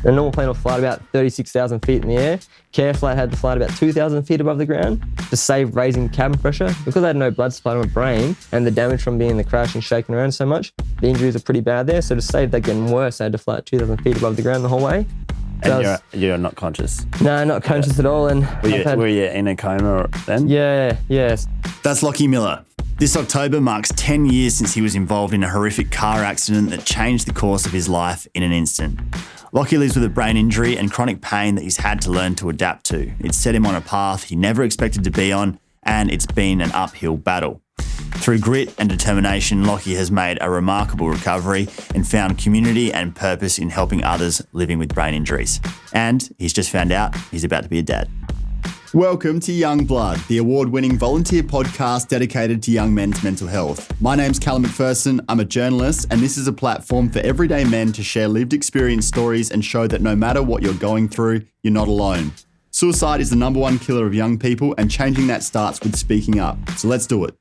A normal plane will fly at about 36,000 feet in the air. Care flight had to fly at about 2,000 feet above the ground to save raising cabin pressure. Because I had no blood supply to my brain and the damage from being in the crash and shaking around so much, the injuries are pretty bad there. So to save that getting worse, I had to fly at 2,000 feet above the ground the whole way. And you're not conscious? No, not conscious at all. And were you in a coma then? Yeah, yes. That's Locky Miller. This October marks 10 years since he was involved in a horrific car accident that changed the course of his life in an instant. Locky lives with a brain injury and chronic pain that he's had to learn to adapt to. It's set him on a path he never expected to be on, and it's been an uphill battle. Through grit and determination, Locky has made a remarkable recovery and found community and purpose in helping others living with brain injuries. And he's just found out he's about to be a dad. Welcome to Young Blood, the award-winning volunteer podcast dedicated to young men's mental health. My name's Callum McPherson, I'm a journalist, and this is a platform for everyday men to share lived experience stories and show that no matter what you're going through, you're not alone. Suicide is the #1 killer of young people, and changing that starts with speaking up. So let's do it.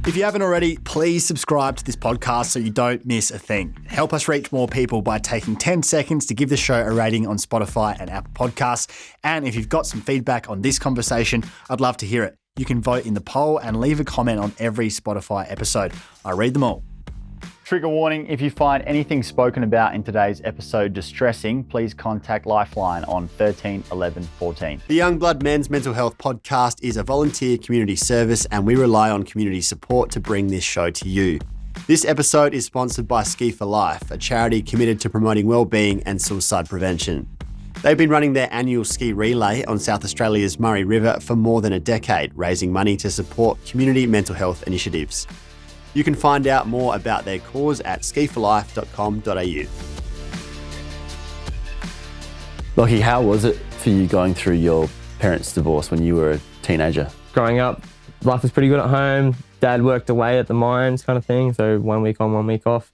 If you haven't already, please subscribe to this podcast so you don't miss a thing. Help us reach more people by taking 10 seconds to give the show a rating on Spotify and Apple Podcasts. And if you've got some feedback on this conversation, I'd love to hear it. You can vote in the poll and leave a comment on every Spotify episode. I read them all. Trigger warning, if you find anything spoken about in today's episode distressing, please contact Lifeline on 13 11 14. The Young Blood Men's Mental Health Podcast is a volunteer community service, and we rely on community support to bring this show to you. This episode is sponsored by Ski for Life, a charity committed to promoting wellbeing and suicide prevention. They've been running their annual ski relay on South Australia's Murray River for more than a decade, raising money to support community mental health initiatives. You can find out more about their cause at skiforlife.com.au. Locky, how was it for you going through your parents' divorce when you were a teenager? Growing up, life was pretty good at home. Dad worked away at the mines kind of thing, so 1 week on, 1 week off.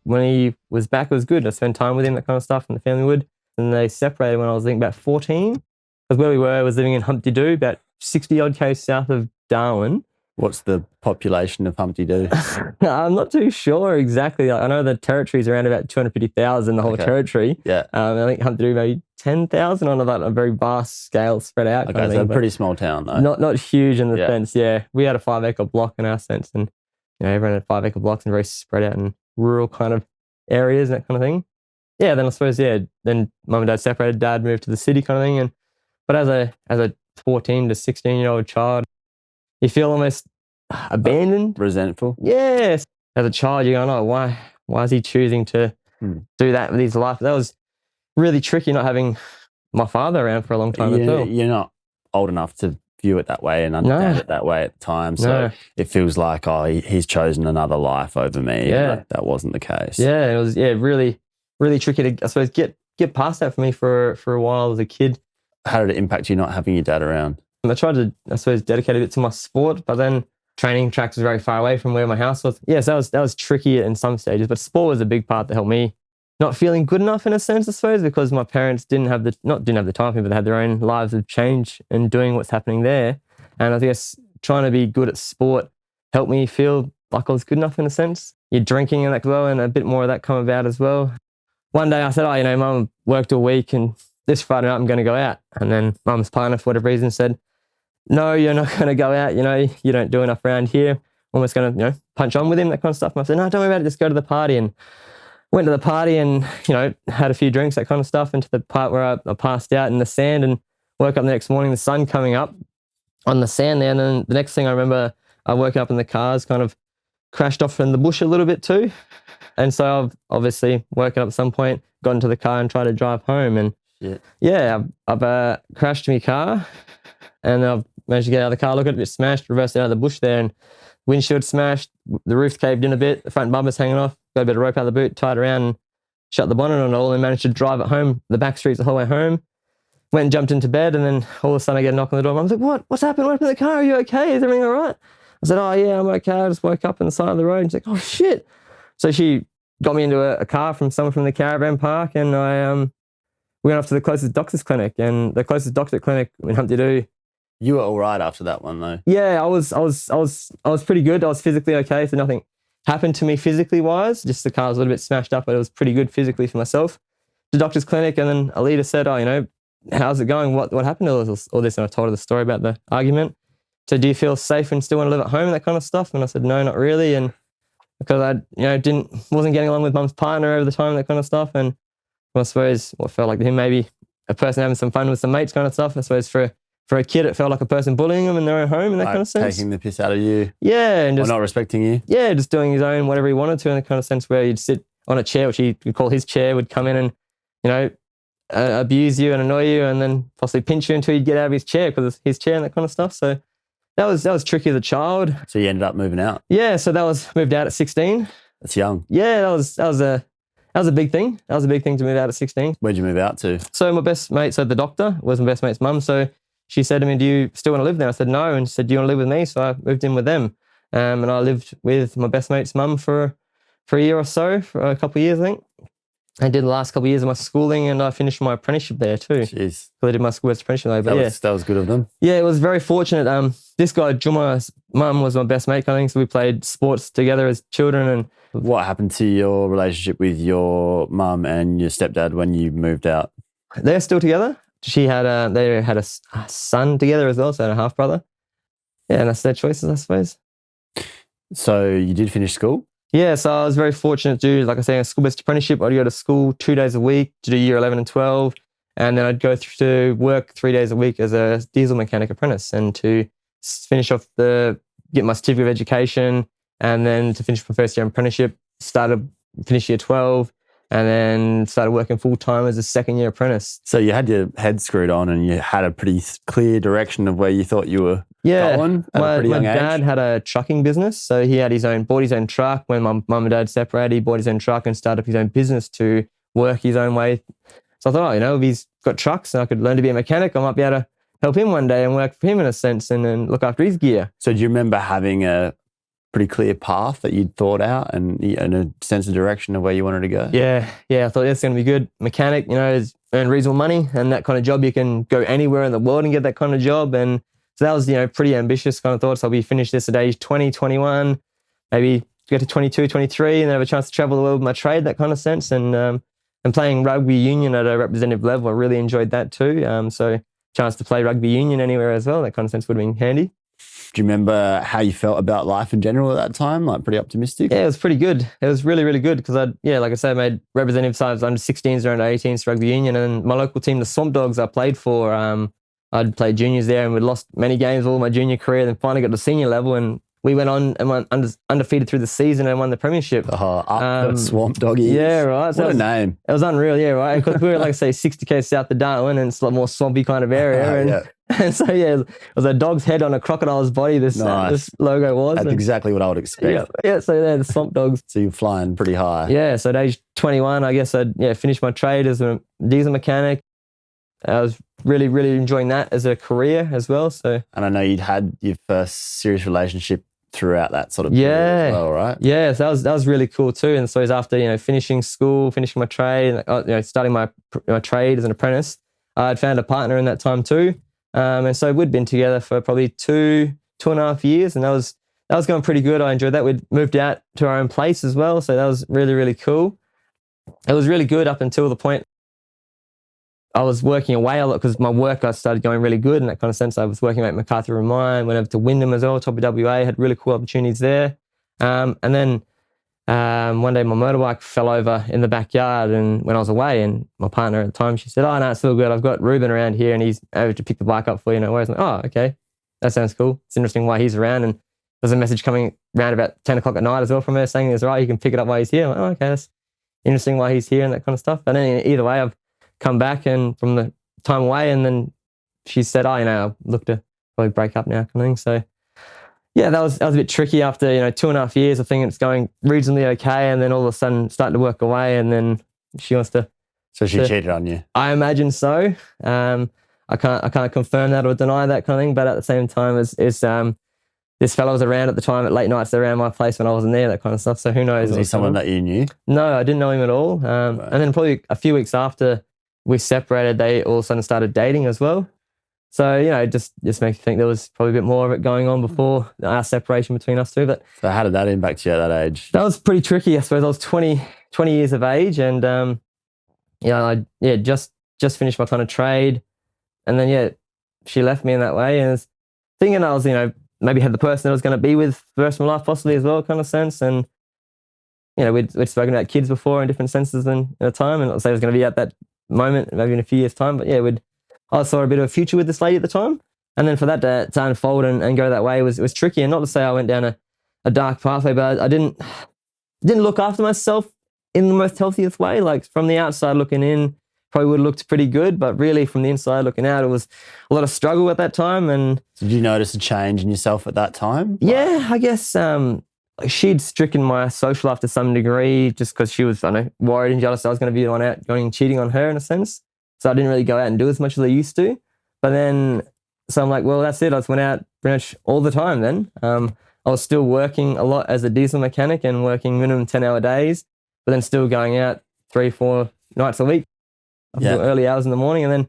When he was back, it was good. I spent time with him, that kind of stuff, and the family would. And they separated when I was, I think, about 14. Because where we were was living in Humpty Doo, about 60-odd k's south of Darwin. What's the population of Humpty Doo? I'm not too sure exactly. I know the territory's around about 250,000, the whole territory. Yeah. I think Humpty Doo maybe 10,000 on a very vast scale spread out. Okay, so a pretty small town though. Not huge in the sense, yeah. We had a 5-acre block in our sense, and everyone had 5-acre blocks and very spread out in rural kind of areas and that kind of thing. Yeah, then I suppose, then mum and dad separated, dad moved to the city kind of thing. But as a 14 to 16-year-old child, you feel almost abandoned. Resentful? Yes. As a child, you're going, oh, why is he choosing to do that with his life? That was really tricky not having my father around for a long time as well. You're not old enough to view it that way and understand it that way at the time. So it feels like, he's chosen another life over me. Yeah. That wasn't the case. Yeah, it was really, really tricky to, I suppose, get past that for me for a while as a kid. How did it impact you not having your dad around? I tried to, I suppose, dedicate a bit to my sport, but then training tracks was very far away from where my house was. Yes, that was tricky in some stages, but sport was a big part that helped me not feeling good enough in a sense, I suppose, because my parents didn't have the time for me, but they had their own lives of change and doing what's happening there. And I guess trying to be good at sport helped me feel like I was good enough in a sense. You're drinking and that as well, and a bit more of that come about as well. One day I said, Mum worked all week and this Friday night I'm going to go out. And then Mum's partner, for whatever reason, said, no, you're not going to go out. You don't do enough around here. Almost going to, punch on with him, that kind of stuff. And I said, no, don't worry about it. Just go to the party. And went to the party and, had a few drinks, that kind of stuff, into the part where I passed out in the sand and woke up the next morning, the sun coming up on the sand there. And then the next thing I remember, I woke up and the cars kind of crashed off in the bush a little bit too. And so I've obviously woken up at some point, got into the car and tried to drive home. And I've crashed my car and I've managed to get out of the car, look at it, a bit smashed, reversed out of the bush there, and windshield smashed, the roof caved in a bit, the front bumper's hanging off, got a bit of rope out of the boot, tied around and shut the bonnet on it all and managed to drive it home, the back streets the whole way home. Went and jumped into bed and then all of a sudden I get a knock on the door. Mum's like, what's happened? What happened to the car? Are you okay? Is everything all right? I said, oh yeah, I'm okay. I just woke up on the side of the road. And she's like, oh shit. So she got me into a car from someone from the caravan park and we went off to the closest doctor's clinic, and the closest doctor clinic in Humpty Doo. You were all right after that one though. Yeah, I was pretty good. I was physically okay, so nothing happened to me physically wise. Just the car was a little bit smashed up, but it was pretty good physically for myself. the doctor's clinic, and then Alita said, how's it going? What happened to all this? And I told her the story about the argument. So do you feel safe and still want to live at home, that kind of stuff? And I said, no, not really. And because I, wasn't getting along with mum's partner over the time, that kind of stuff. And I suppose what felt like to him, maybe a person having some fun with some mates kind of stuff. I suppose for a kid, it felt like a person bullying them in their own home and that kind of sense. Taking the piss out of you. Yeah. And or not respecting you. Yeah, just doing his own, whatever he wanted to, in the kind of sense where you'd sit on a chair, which he would call his chair, would come in and, abuse you and annoy you and then possibly pinch you until you'd get out of his chair because it's his chair and that kind of stuff. So that was tricky as a child. So you ended up moving out? Yeah, so moved out at 16. That's young. Yeah, that was a big thing. That was a big thing to move out at 16. Where'd you move out to? So my best mate, the doctor was my best mate's mum. So she said to me, do you still want to live there? I said, no. And she said, do you want to live with me? So I moved in with them. And I lived with my best mate's mum for a year or so, for a couple of years, I think. I did the last couple of years of my schooling and I finished my apprenticeship there too. Jeez. So I did my school's apprenticeship there. But that was good of them. Yeah, it was very fortunate. This guy, Juma's mum, was my best mate, I think. So we played sports together as children. And what happened to your relationship with your mum and your stepdad when you moved out? They're still together. They had a son together as well, so they had a half brother. Yeah, and that's their choices, I suppose. So you did finish school? Yeah, so I was very fortunate to do, like I say, a school-based apprenticeship. I'd go to school 2 days a week to do year 11 and 12, and then I'd go to work 3 days a week as a diesel mechanic apprentice, and to finish off get my certificate of education, and then to finish my first year apprenticeship, finish year 12, and then started working full-time as a second-year apprentice. So you had your head screwed on and you had a pretty clear direction of where you thought you were going at a pretty young age? My dad had a trucking business, so he had bought his own truck. When my mum and dad separated, he bought his own truck and started up his own business to work his own way. So I thought, if he's got trucks and I could learn to be a mechanic, I might be able to help him one day and work for him in a sense and then look after his gear. So do you remember having a pretty clear path that you'd thought out and a sense of direction of where you wanted to go? Yeah. I thought that's going to be good. Mechanic, earn reasonable money, and that kind of job, you can go anywhere in the world and get that kind of job. And so that was, pretty ambitious kind of thoughts. I'll be finished this at age 20, 21, maybe get to 22, 23, and have a chance to travel the world with my trade, that kind of sense. And playing rugby union at a representative level, I really enjoyed that too. So chance to play rugby union anywhere as well, that kind of sense would have been handy. Do you remember how you felt about life in general at that time? Like pretty optimistic? Yeah, it was pretty good. It was really, really good because like I said, I made representative sides under 16s, around 18s rugby union, and my local team, the Swamp Dogs, I played for. I'd played juniors there and we'd lost many games all my junior career, then finally got to senior level and we went on and went undefeated through the season and won the premiership. The Swamp Doggies. Yeah, right. So what a name. It was unreal, yeah, right. Because we were, like I say, 60k south of Darwin and it's a lot more swampy kind of area. And so, yeah, it was a dog's head on a crocodile's body, this logo was. That's exactly what I would expect. Yeah, so they're the Swamp Dogs. So you're flying pretty high. Yeah, so at age 21, I guess I'd finished my trade as a diesel mechanic. I was really, really enjoying that as a career as well. So, and I know you'd had your first serious relationship throughout that sort of period as well, right? Yeah, so that was really cool too. And so it was after finishing school, finishing my trade, starting my trade as an apprentice, I'd found a partner in that time too. And so we'd been together for probably 2.5 years, and that was going pretty good. I enjoyed that. We'd moved out to our own place as well, so that was really, really cool. It was really good up until the point I was working away a lot because my work, I started going really good in that kind of sense. I was working at MacArthur and Mine, went over to Wyndham as well, top of WA, had really cool opportunities there. And then one day my motorbike fell over in the backyard and when I was away, and my partner at the time, she said, "Oh, no, it's all good. I've got Ruben around here and he's able to pick the bike up for you." I was like, "Oh, okay. That sounds cool. It's interesting why he's around." And there's a message coming around about 10 o'clock at night as well from her saying, "It's all right, you can pick it up while he's here." I'm like, "Oh, okay, that's interesting why he's here," and that kind of stuff. And then either way, I've come back and from the time away, and then she said, I look to probably break up now, kind of thing. So yeah, that was a bit tricky after 2.5 years. I think it's going reasonably okay, and then all of a sudden starting to work away, and then she wants to. So she cheated on you? I imagine so. I can't confirm that or deny that kind of thing, but at the same time, this fellow was around at the time at late nights around my place when I wasn't there, that kind of stuff. So who knows? Was he someone that you knew? No, I didn't know him at all. And then probably a few weeks after we separated, they all of a sudden started dating as well. So, it just makes me think there was probably a bit more of it going on before our separation between us two. But so how did that impact you at that age? That was pretty tricky, I suppose. I was 20 years of age, and just finished my kind of trade. And then, she left me in that way. And I was thinking I was, maybe had the person that I was going to be with for the rest of my life possibly as well, kind of sense. And, we'd spoken about kids before in different senses in a time. And I'd say I was going to be at that moment, maybe in a few years' time. But I saw a bit of a future with this lady at the time. And then for that to unfold and go that way was tricky. And not to say I went down a dark pathway, but I didn't look after myself in the most healthiest way. Like from the outside looking in, probably would have looked pretty good, but really from the inside looking out, it was a lot of struggle at that time. And did you notice a change in yourself at that time? Yeah, I guess she'd stricken my social life to some degree just because she was, worried and jealous I was going to be the one out going and cheating on her in a sense. So I didn't really go out and do as much as I used to. But then, so I'm like, well, that's it. I just went out pretty much all the time then. I was still working a lot as a diesel mechanic and working minimum 10-hour days, but then still going out 3-4 nights a week, early hours in the morning, and then a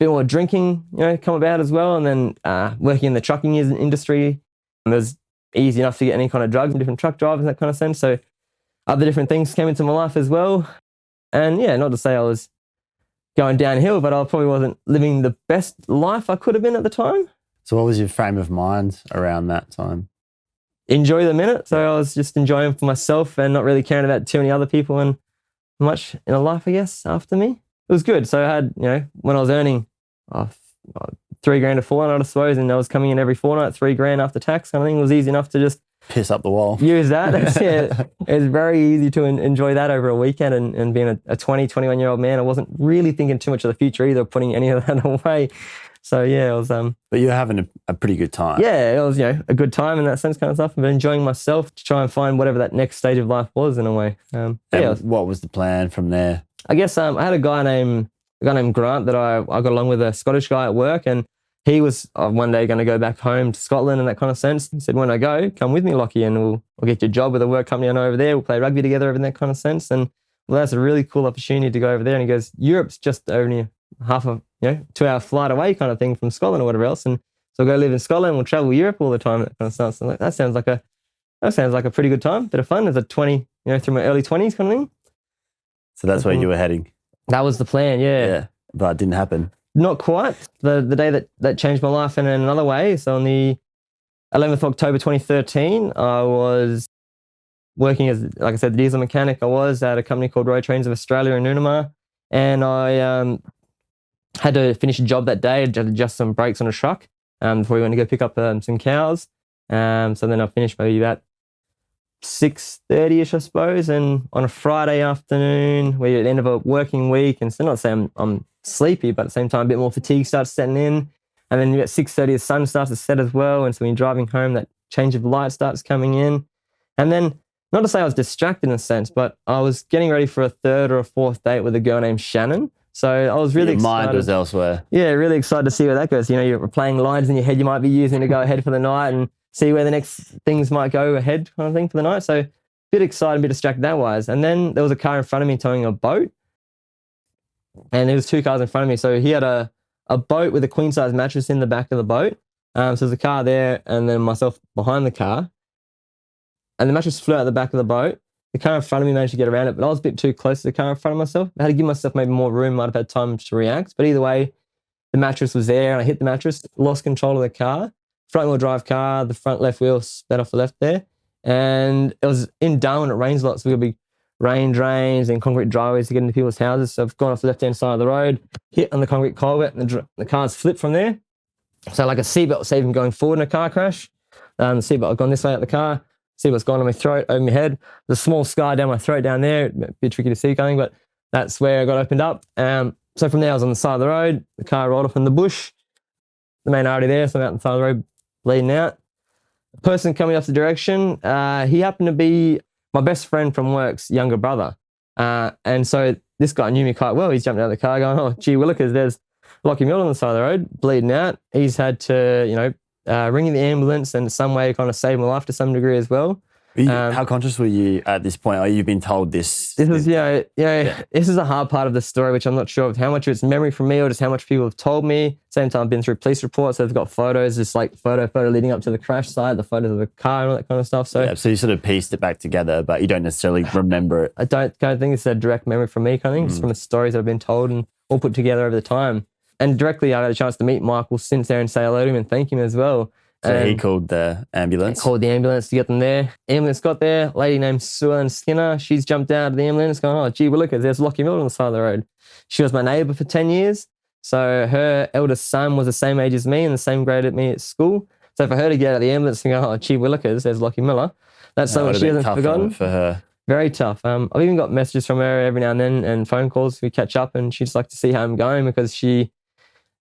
bit more drinking, come about as well. And then working in the trucking industry, it was easy enough to get any kind of drugs from different truck drivers and that kind of sense. So other different things came into my life as well. And not to say I was going downhill, but I probably wasn't living the best life I could have been at the time. So what was your frame of mind around that time? Enjoy the minute. So I was just enjoying for myself and not really caring about too many other people and much in a life, I guess, after me. It was good. So I had, when I was earning $3,000 a fortnight, I suppose, and I was coming in every fortnight, $3,000 after tax kind of thing, it was easy enough to just piss up the wall. Use that. It was very easy to enjoy that over a weekend and being a 20, 21-year-old man, I wasn't really thinking too much of the future either, putting any of that away. So it was. But you're having a pretty good time. Yeah, it was a good time in that sense, kind of stuff. But enjoying myself to try and find whatever that next stage of life was in a way. What was the plan from there? I guess I had a guy named Grant that I got along with, a Scottish guy at work, and he was one day going to go back home to Scotland in that kind of sense. He said, "When I go, come with me, Locky, and we'll get you a job with a work company I know over there. We'll play rugby together in that kind of sense." And that's a really cool opportunity to go over there. And he goes, "Europe's just only half a 2-hour flight away kind of thing from Scotland or whatever else. And so we'll go live in Scotland. We'll travel Europe all the time." That kind of stuff. So that sounds like a pretty good time, bit of fun as a 20, through my early 20s kind of thing. So that's where you were heading. That was the plan, yeah. But it didn't happen. Not quite. The day that changed my life in another way. So on the 11th of October 2013, I was working as, like I said, the diesel mechanic. I was at a company called Road Trains of Australia in Noonamar, and I had to finish a job that day. I had to adjust some brakes on a truck before we went to go pick up some cows. So then I finished maybe about 6:30ish, I suppose, and on a Friday afternoon, we're at the end of a working week, and so not saying I'm sleepy, but at the same time a bit more fatigue starts setting in, and then you get 6:30, the sun starts to set as well, and so when you're driving home, that change of light starts coming in, and then not to say I was distracted in a sense, but I was getting ready for a third or a fourth date with a girl named Shannon. So I was really excited. Your mind was elsewhere. Yeah, really excited to see where that goes. You're playing lines in your head you might be using to go ahead for the night and see where the next things might go ahead kind of thing for the night. So a bit excited, a bit distracted that wise. And then there was a car in front of me towing a boat. And there was 2 cars in front of me. So he had a boat with a queen-size mattress in the back of the boat. So there's a car there and then myself behind the car. And the mattress flew out the back of the boat. The car in front of me managed to get around it, but I was a bit too close to the car in front of myself. I had to give myself maybe more room, might have had time to react. But either way, the mattress was there and I hit the mattress, lost control of the car. Front wheel drive car, the front left wheel sped off the left there. And it was in Darwin, it rains a lot, so we've got big rain drains and concrete driveways to get into people's houses. So I've gone off the left-hand side of the road, hit on the concrete culvert, and the car's flipped from there. So like a seatbelt saved me going forward in a car crash. The seatbelt had gone this way out the car. Seatbelt's gone on my throat, over my head. There's a small scar down my throat down there. A bit tricky to see going, but that's where I got opened up. So from there, I was on the side of the road. The car rolled off in the bush. The main artery there, so I'm out on the side of the road, bleeding out. The person coming off the direction, he happened to be my best friend from work's younger brother. And so this guy knew me quite well. He's jumped out of the car going, "Oh, gee willikers, there's Locky Miller on the side of the road, bleeding out." He's had to, ring the ambulance and in some way kind of save my life to some degree as well. How conscious were you at this point? You've been told this. This is, this is a hard part of the story, which I'm not sure of how much of it's memory from me or just how much people have told me. Same time, I've been through police reports. So they've got photos, just like photo leading up to the crash site, the photos of the car and all that kind of stuff. So, so you sort of pieced it back together, but you don't necessarily remember it. I don't kind of think it's a direct memory from me kind of thing. It's from the stories that I've been told and all put together over the time. And directly, I had a chance to meet Michael since there and say hello to him and thank him as well. So he called the ambulance? Called the ambulance to get them there. Ambulance got there. Lady named Sue Ellen Skinner. She's jumped out of the ambulance going, oh, gee willikers, there's Locky Miller on the side of the road. She was my neighbour for 10 years. So her eldest son was the same age as me and the same grade at me at school. So for her to get out of the ambulance and go, oh, gee willikers, there's Locky Miller, that's something she hasn't forgotten. For her. Very tough. I've even got messages from her every now and then and phone calls. We catch up and she'd just like to see how I'm going because she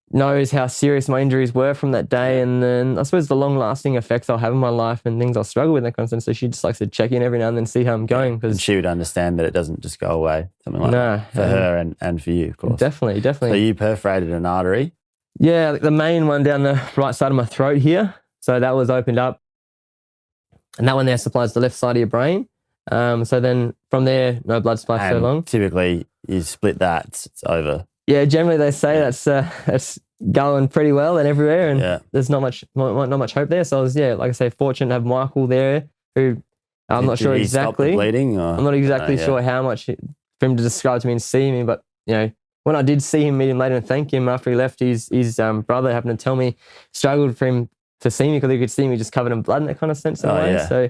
knows how serious my injuries were from that day, and then I suppose the long-lasting effects I'll have in my life and things I'll struggle with and that kind of stuff. So she just likes to check in every now and then, see how I'm going. And she would understand that it doesn't just go away, something like that, for her and for you, of course. Definitely. So you perforated an artery? Yeah, the main one down the right side of my throat here. So that was opened up, and that one there supplies the left side of your brain. So then from there, no blood supply for so long. Typically, you split that, it's over. Yeah, generally they say that's going pretty well and everywhere, and there's not much hope there. So I was, like I say, fortunate to have Michael there, who I'm not sure exactly. Stop the bleeding, or? I'm not exactly sure how much for him to describe to me and see me, but when I did see him, meet him later and thank him after he left, his brother happened to tell me struggled for him to see me because he could see me just covered in blood in that kind of sense in a way. Yeah. So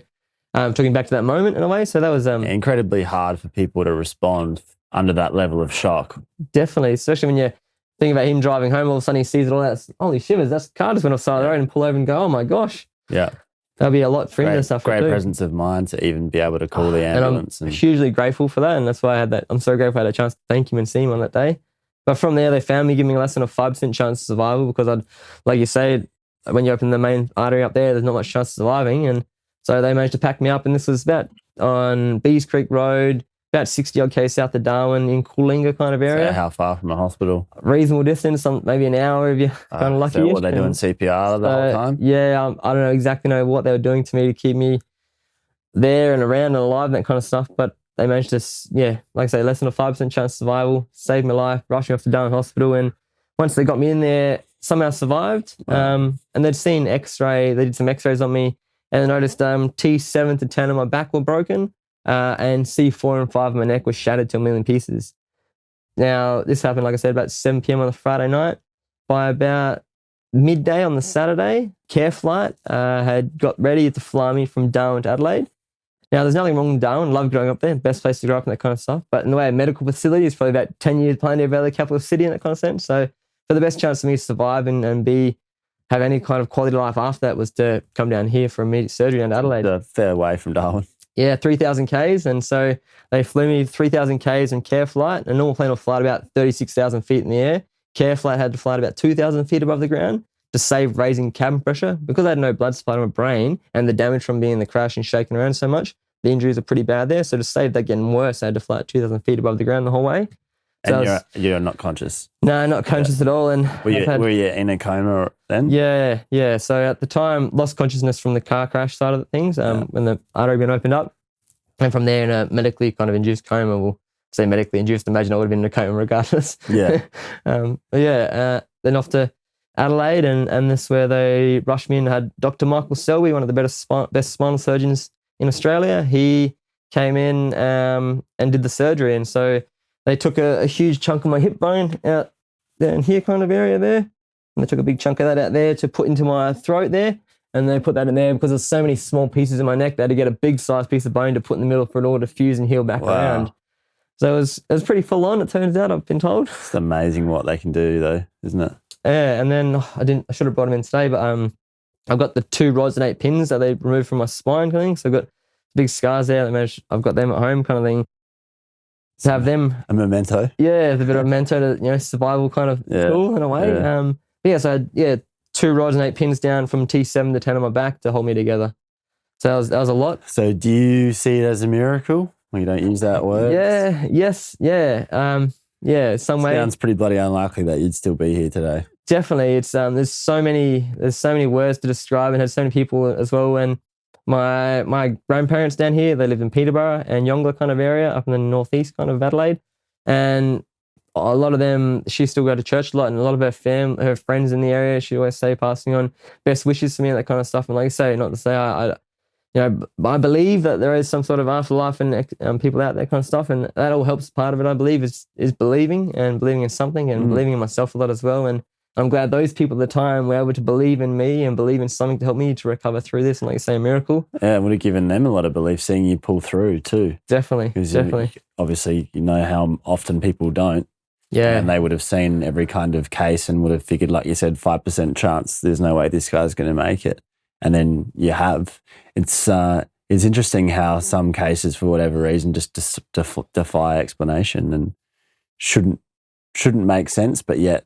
talking back to that moment in a way. So that was incredibly hard for people to respond under that level of shock. Definitely, especially when you're thinking about him driving home, all of a sudden he sees it all that. Holy shivers, that car just went off the side of the road and pull over and go, oh my gosh. Yeah. That'll be a lot for him to suffer. Great presence of mind to even be able to call the ambulance. And I'm hugely grateful for that. And that's why I had that. I'm so grateful I had a chance to thank him and see him on that day. But from there, they found me giving me less than a 5% chance of survival because like you say, when you open the main artery up there, there's not much chance of surviving. And so they managed to pack me up. And this was about on Bees Creek Road, about 60 odd k's south of Darwin in Coolingah kind of area. So how far from the hospital? Reasonable distance, maybe an hour if you're kind of lucky. So were they doing CPR the whole time? Yeah, I don't know exactly what they were doing to me to keep me there and around and alive and that kind of stuff. But they managed to, like I say, less than a 5% chance of survival, saved my life, rushed me off to Darwin Hospital. And once they got me in there, somehow survived. And they'd seen X-ray, they did some X-rays on me and they noticed T7 to 10 of my back were broken. And C4 and 5 of my neck was shattered to a million pieces. Now, this happened, like I said, about 7 p.m. on a Friday night. By about midday on the Saturday, Care Flight had got ready to fly me from Darwin to Adelaide. Now, there's nothing wrong with Darwin. Love growing up there. Best place to grow up and that kind of stuff. But in the way of medical facility, it's probably about 10 years behind every other capital city in that kind of sense. So for the best chance for me to survive and have any kind of quality of life after that was to come down here for immediate surgery down to Adelaide. A fair way from Darwin. Yeah, 3,000 Ks. And so they flew me 3,000 Ks in Care Flight. A normal plane will fly at about 36,000 feet in the air. Care Flight had to fly at about 2,000 feet above the ground to save raising cabin pressure. Because I had no blood supply to my brain and the damage from being in the crash and shaking around so much, the injuries are pretty bad there. So to save that getting worse, I had to fly at 2,000 feet above the ground the whole way. So and you're not conscious? No, not conscious at all. And were you in a coma then? Yeah. So at the time, lost consciousness from the car crash side of things when the artery had been opened up. And from there in a medically kind of induced coma, we'll say medically induced, imagine I would have been in a coma regardless. Yeah. Then off to Adelaide and this is where they rushed me in. Had Dr. Michael Selby, one of the best spinal surgeons in Australia. He came in and did the surgery. And so they took a huge chunk of my hip bone out down here kind of area there. And they took a big chunk of that out there to put into my throat there. And they put that in there because there's so many small pieces in my neck. They had to get a big size piece of bone to put in the middle for it all to fuse and heal back around. So it was pretty full on, it turns out, I've been told. It's amazing what they can do though, isn't it? Yeah, and then I should have brought them in today, but I've got the 2 rods and 8 pins that they removed from my spine kind of thing. So I've got big scars there. I've got them at home kind of thing. To have them. A memento. Yeah, it's a bit of a memento to, survival kind of tool in a way. Yeah. So I had, 2 rods and 8 pins down from T7 to 10 on my back to hold me together. So that was a lot. So do you see it as a miracle? Well, you don't use that word. Some way. Sounds pretty bloody unlikely that you'd still be here today. Definitely. It's there's so many words to describe and had so many people as well. And my grandparents down here, they live in Peterborough and Yongler kind of area up in the northeast kind of Adelaide. And a lot of them, she still go to church a lot, and a lot of her friends in the area, she always say, passing on best wishes to me and that kind of stuff. And like I say, not to say I believe that there is some sort of afterlife and people out there kind of stuff, and that all helps. Part of it, I believe, is believing in something and believing in myself a lot as well. And I'm glad those people at the time were able to believe in me and believe in something to help me to recover through this. And like you say, a miracle. Yeah, it would have given them a lot of belief seeing you pull through too. Definitely. Obviously, you know how often people don't. Yeah. And they would have seen every kind of case and would have figured, like you said, 5% chance, there's no way this guy's going to make it. And then you have. It's interesting how some cases, for whatever reason, just defy explanation and shouldn't make sense, but yet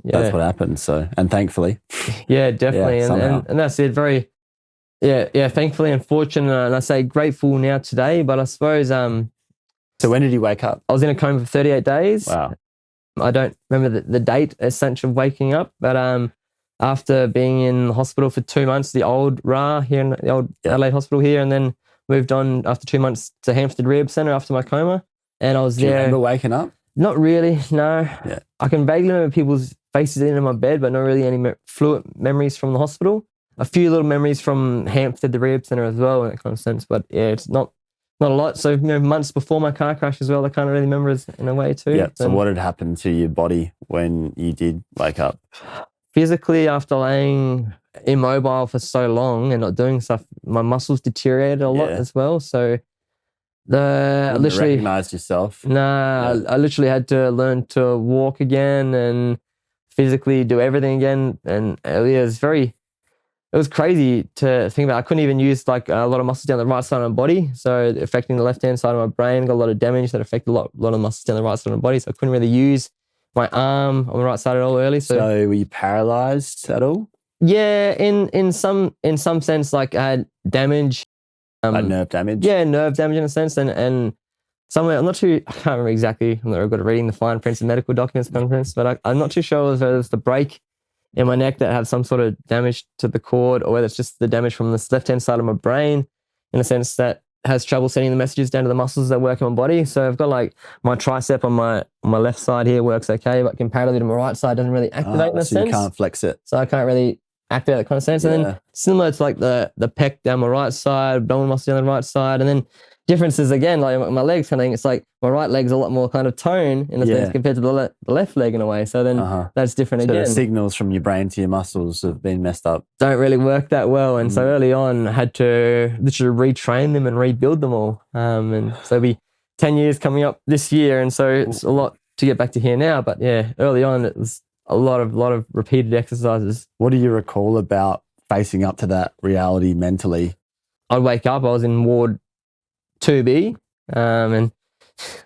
that's what happened. So, and thankfully. Yeah, definitely. And that's it. Very, thankfully and fortunate. And I say grateful now today, but I suppose... So when did you wake up? I was in a coma for 38 days. Wow. I don't remember the date as such of waking up, but after being in the hospital for 2 months, the old RA here in the old Adelaide hospital here, and then moved on after 2 months to Hampstead Rehab Centre after my coma. And I was there. Do you remember waking up? Not really, no. Yeah. I can vaguely remember people's faces in my bed, but not really any fluid memories from the hospital. A few little memories from Hampstead, the Rehab Centre as well, in that kind of sense. But yeah, it's not a lot. So, months before my car crash as well, I can't really remember it in a way too. Yeah. So what had happened to your body when you did wake up? Physically, after laying immobile for so long and not doing stuff, my muscles deteriorated a lot as well. So I literally recognized yourself. I literally had to learn to walk again and physically do everything again. And it was crazy to think about. I couldn't even use like a lot of muscles down the right side of my body. So affecting the left-hand side of my brain, got a lot of damage that affected a lot of muscles down the right side of my body. So I couldn't really use my arm on the right side at all early. So were you paralyzed at all? Yeah, in some sense, like I had damage. Like nerve damage? Yeah, nerve damage in a sense. And somewhere, I can't remember exactly. I'm not good at reading the fine prints and medical documents kind of sense, but I'm not too sure whether it's the break in my neck that have some sort of damage to the cord, or whether it's just the damage from this left-hand side of my brain, in a sense that has trouble sending the messages down to the muscles that work in my body. So I've got like my tricep on my left side here works okay, but comparatively to my right side doesn't really activate in a sense. You can't flex it. So I can't really activate that kind of sense. And then similar to like the pec down my right side, abdominal muscle down the right side, and then differences again, like my legs kind of thing. It's like my right leg's a lot more kind of tone in a sense compared to the left leg in a way. So then that's different again. So the signals from your brain to your muscles have been messed up. Don't really work that well. And so early on, I had to literally retrain them and rebuild them all. And so it'll be 10 years coming up this year. And so it's a lot to get back to here now. But yeah, early on, it was a lot of repeated exercises. What do you recall about facing up to that reality mentally? I'd wake up, I was in ward 2B, and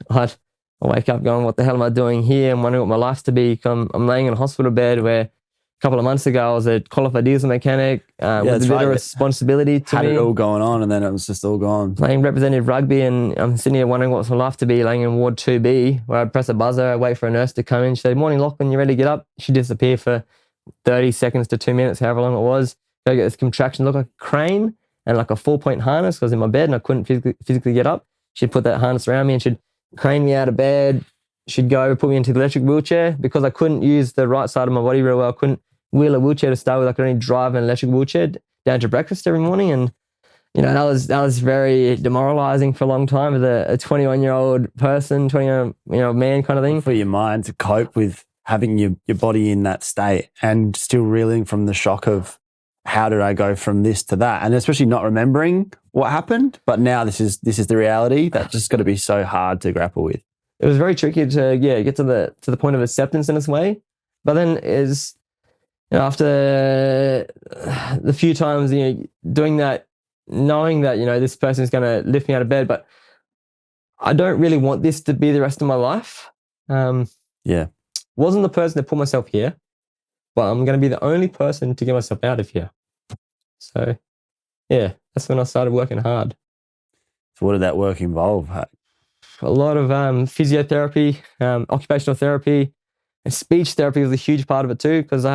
I'd wake up going, what the hell am I doing here? I'm wondering what my life's to be. I'm laying in a hospital bed where a couple of months ago I was a qualified diesel mechanic with a bit of responsibility to me. Had it all going on, and then it was just all gone. Playing representative rugby, and I'm sitting here wondering what's my life to be, laying in ward 2B, where I'd press a buzzer, I'd wait for a nurse to come in. She'd say, morning, Lachlan, you ready to get up? She'd disappear for 30 seconds to 2 minutes, however long it was. Go get this contraction, look like a crane, and like a 4-point harness. I was in my bed and I couldn't physically get up. She'd put that harness around me and she'd crane me out of bed. She'd go put me into the electric wheelchair because I couldn't use the right side of my body real well. I couldn't wheel a wheelchair to start with. I could only drive an electric wheelchair down to breakfast every morning. And, that was very demoralizing for a long time as a 21-year-old person, 21-year-old man kind of thing. For your mind to cope with having your body in that state and still reeling from the shock of, how did I go from this to that? And especially not remembering what happened, but now this is the reality. That's just got to be so hard to grapple with. It was very tricky to get to the point of acceptance in this way. But then after the few times doing that, knowing that this person is going to lift me out of bed, but I don't really want this to be the rest of my life. Wasn't the person that put myself here, but I'm going to be the only person to get myself out of here. So, yeah, that's when I started working hard. So what did that work involve? A lot of physiotherapy, occupational therapy, and speech therapy was a huge part of it too, because I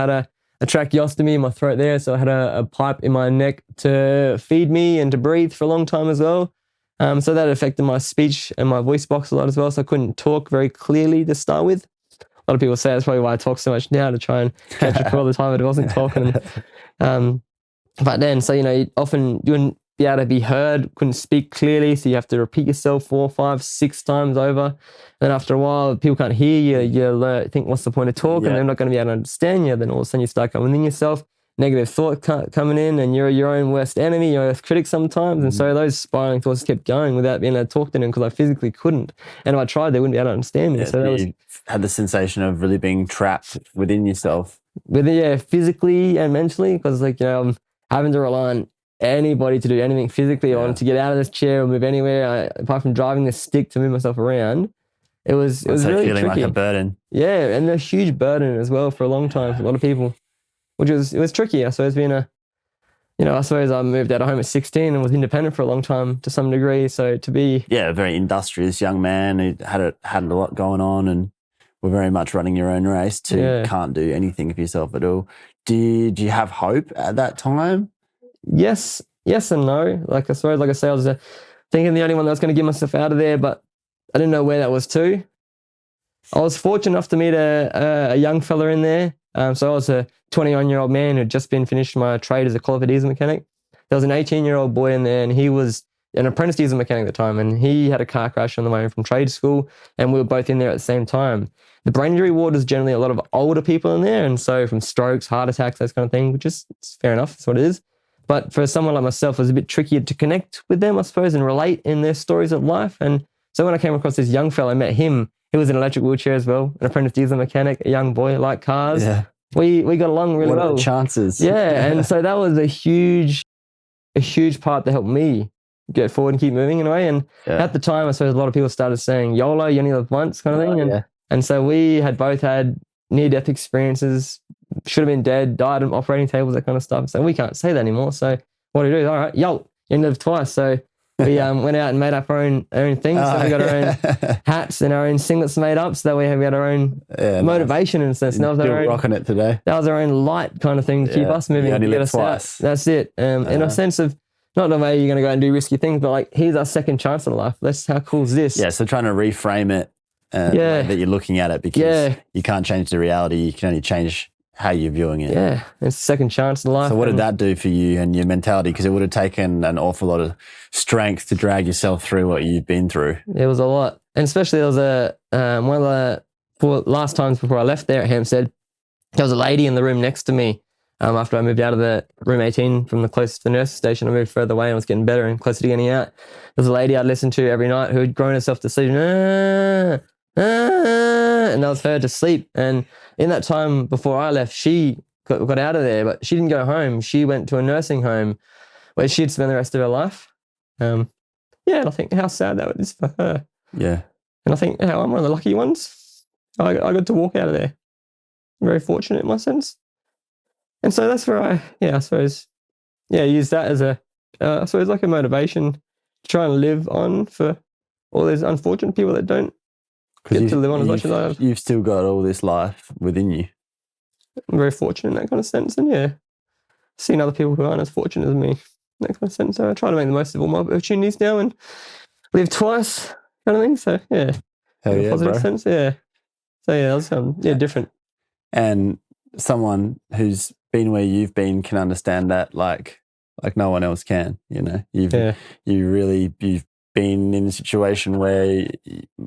had a tracheostomy in my throat there. So I had a pipe in my neck to feed me and to breathe for a long time as well. So that affected my speech and my voice box a lot as well. So I couldn't talk very clearly to start with. A lot of people say that's probably why I talk so much now, to try and catch it for all the time, but I wasn't talking. But then, so, you often you wouldn't be able to be heard, couldn't speak clearly, so you have to repeat yourself 4, 5, 6 times over. And then after a while, people can't hear you, you think, what's the point of talking? They're not going to be able to understand you. Then all of a sudden you start going in yourself, negative thought coming in, and you're your own worst enemy, your worst critic sometimes. And so those spiraling thoughts kept going without being able to talk to them, because I physically couldn't. And if I tried, they wouldn't be able to understand me. Yeah, so that was, had the sensation of really being trapped within yourself. Physically and mentally, because I'm having to rely on anybody to do anything physically, or to get out of this chair or move anywhere, apart from driving this stick to move myself around. It was really feeling tricky. like a burden. Yeah, and a huge burden as well for a long time for a lot of people, which it was tricky. I suppose I suppose I moved out of home at 16 and was independent for a long time to some degree. So to be a very industrious young man who had a lot going on, and were very much running your own race can't do anything for yourself at all. Did you have hope at that time? Yes and no. Like I suppose, like I say, I was thinking the only one that was going to get myself out of there, but I didn't know where that was to. I was fortunate enough to meet a young fella in there. So I was a 21-year-old man who had just been finished my trade as a qualified diesel mechanic. There was an 18-year-old boy in there, and he was an apprentice diesel mechanic at the time, and he had a car crash on the way from trade school, and we were both in there at the same time. The brain injury ward is generally a lot of older people in there, and so from strokes, heart attacks, those kind of things, which is fair enough, that's what it is. But for someone like myself, it was a bit trickier to connect with them, I suppose, and relate in their stories of life. And so when I came across this young fella, I met him. He was in an electric wheelchair as well, an apprentice diesel mechanic, a young boy, liked cars. Yeah. We got along really well. What are the chances? Yeah, and so that was a huge part that helped me get forward and keep moving in a way. And at the time, I suppose a lot of people started saying, YOLO, you only live once kind of thing. And so we had both had near-death experiences, should have been dead, died on operating tables, that kind of stuff. So we can't say that anymore. So what do we do? All right, yo, you only live twice. So we went out and made up our own things. So we got our own hats and our own singlets made up. So that we had our own motivation in a sense. Still rocking it today. That was our own light kind of thing to keep us moving. You only to get live us twice. out. That's it. In a sense of, not the way you're going to go and do risky things, but like, here's our second chance in life. How cool is this? Yeah, so trying to reframe it that you're looking at it, because you can't change the reality. You can only change how you're viewing it. Yeah, it's a second chance in life. So what did that do for you and your mentality? Because it would have taken an awful lot of strength to drag yourself through what you've been through. It was a lot. And especially there was one of the last times before I left there at Hampstead, there was a lady in the room next to me. After I moved out of the room 18 from the closest to the nurse's station, I moved further away and was getting better and closer to getting out. There was a lady I'd listened to every night who had grown herself to sleep. And that was her to sleep. And in that time before I left, she got out of there, but she didn't go home. She went to a nursing home where she'd spend the rest of her life. And I think how sad that is for her. Yeah. And I think I'm one of the lucky ones. I got to walk out of there. I'm very fortunate in my sense. And so that's where I suppose, use that as like a motivation to try and live on for all those unfortunate people that don't get to live on as much as I have. You've still got all this life within you. I'm very fortunate in that kind of sense. And seeing other people who aren't as fortunate as me in that kind of sense. So I try to make the most of all my opportunities now and live twice kind of thing. So Hell in a positive bro. sense. Yeah. So that's different. And someone who's been where you've been can understand that like no one else can, You've been in a situation where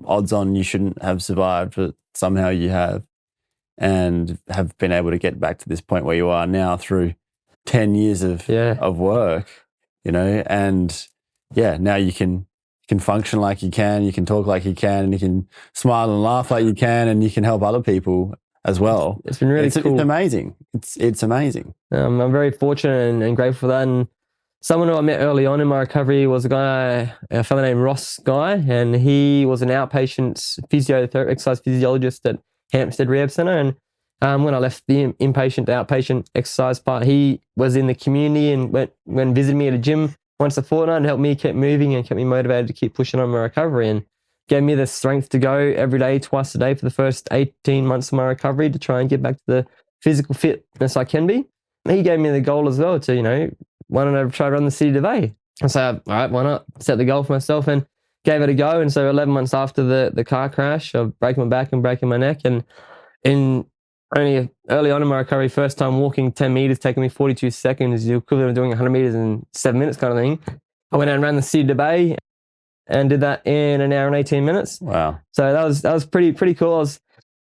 odds on you shouldn't have survived, but somehow you have, and have been able to get back to this point where you are now through 10 years of work, and now you can function like you can talk like you can, and you can smile and laugh like you can, and you can help other people as well. It's been really cool. It's amazing. It's amazing. I'm very fortunate and grateful for that. And someone who I met early on in my recovery was a fellow named Ross Guy, and he was an outpatient exercise physiologist at Hampstead Rehab Centre. And when I left the inpatient to outpatient exercise part, he was in the community and went and visited me at a gym once a fortnight and helped me keep moving and kept me motivated to keep pushing on my recovery, and gave me the strength to go every day, twice a day for the first 18 months of my recovery to try and get back to the physical fitness I can be. He gave me the goal as well to, why don't I try to run the City to Bay? I said, all right, why not? Set the goal for myself and gave it a go. And so 11 months after the car crash of breaking my back and breaking my neck, and in only early on in my recovery, first time walking 10 meters, taking me 42 seconds, the equivalent of doing 100 meters in 7 minutes kind of thing. I went out and ran the City to Bay and did that in an hour and 18 minutes. Wow. So that was pretty cool. I was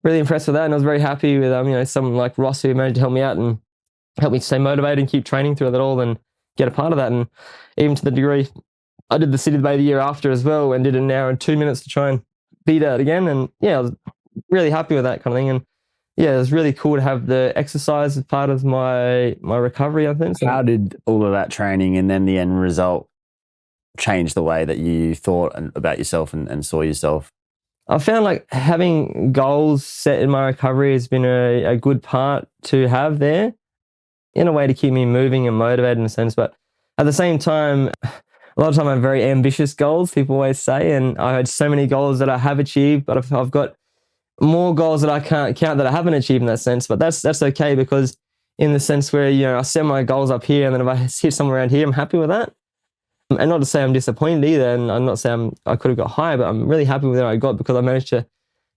really impressed with that, and I was very happy with someone like Ross who managed to help me out and help me stay motivated and keep training through it all and get a part of that. And even to the degree I did the City to Bay the year after as well and did an hour and 2 minutes to try and beat it again. And I was really happy with that kind of thing. And it was really cool to have the exercise as part of my recovery, I think. So, how did all of that training and then the end result change the way that you thought about yourself and saw yourself? I found like having goals set in my recovery has been a good part to have there, in a way to keep me moving and motivated in a sense. But at the same time, a lot of time I have very ambitious goals, people always say, and I had so many goals that I have achieved, but I've got more goals that I can't count that I haven't achieved in that sense. But that's okay, because in the sense where, I set my goals up here, and then if I hit somewhere around here, I'm happy with that. And not to say I'm disappointed either, and I'm not saying I could have got higher, but I'm really happy with where I got, because I managed to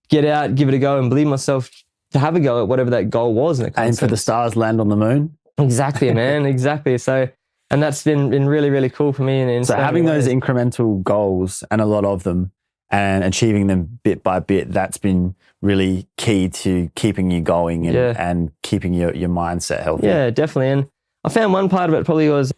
get out, give it a go, and believe myself to have a go at whatever that goal was. Aim for the stars, land on the moon. Exactly, man. Exactly. So, and that's been really, really cool for me. And so having those incremental goals, and a lot of them, and achieving them bit by bit, that's been really key to keeping you going and keeping your mindset healthy. Yeah, definitely. And I found one part of it probably was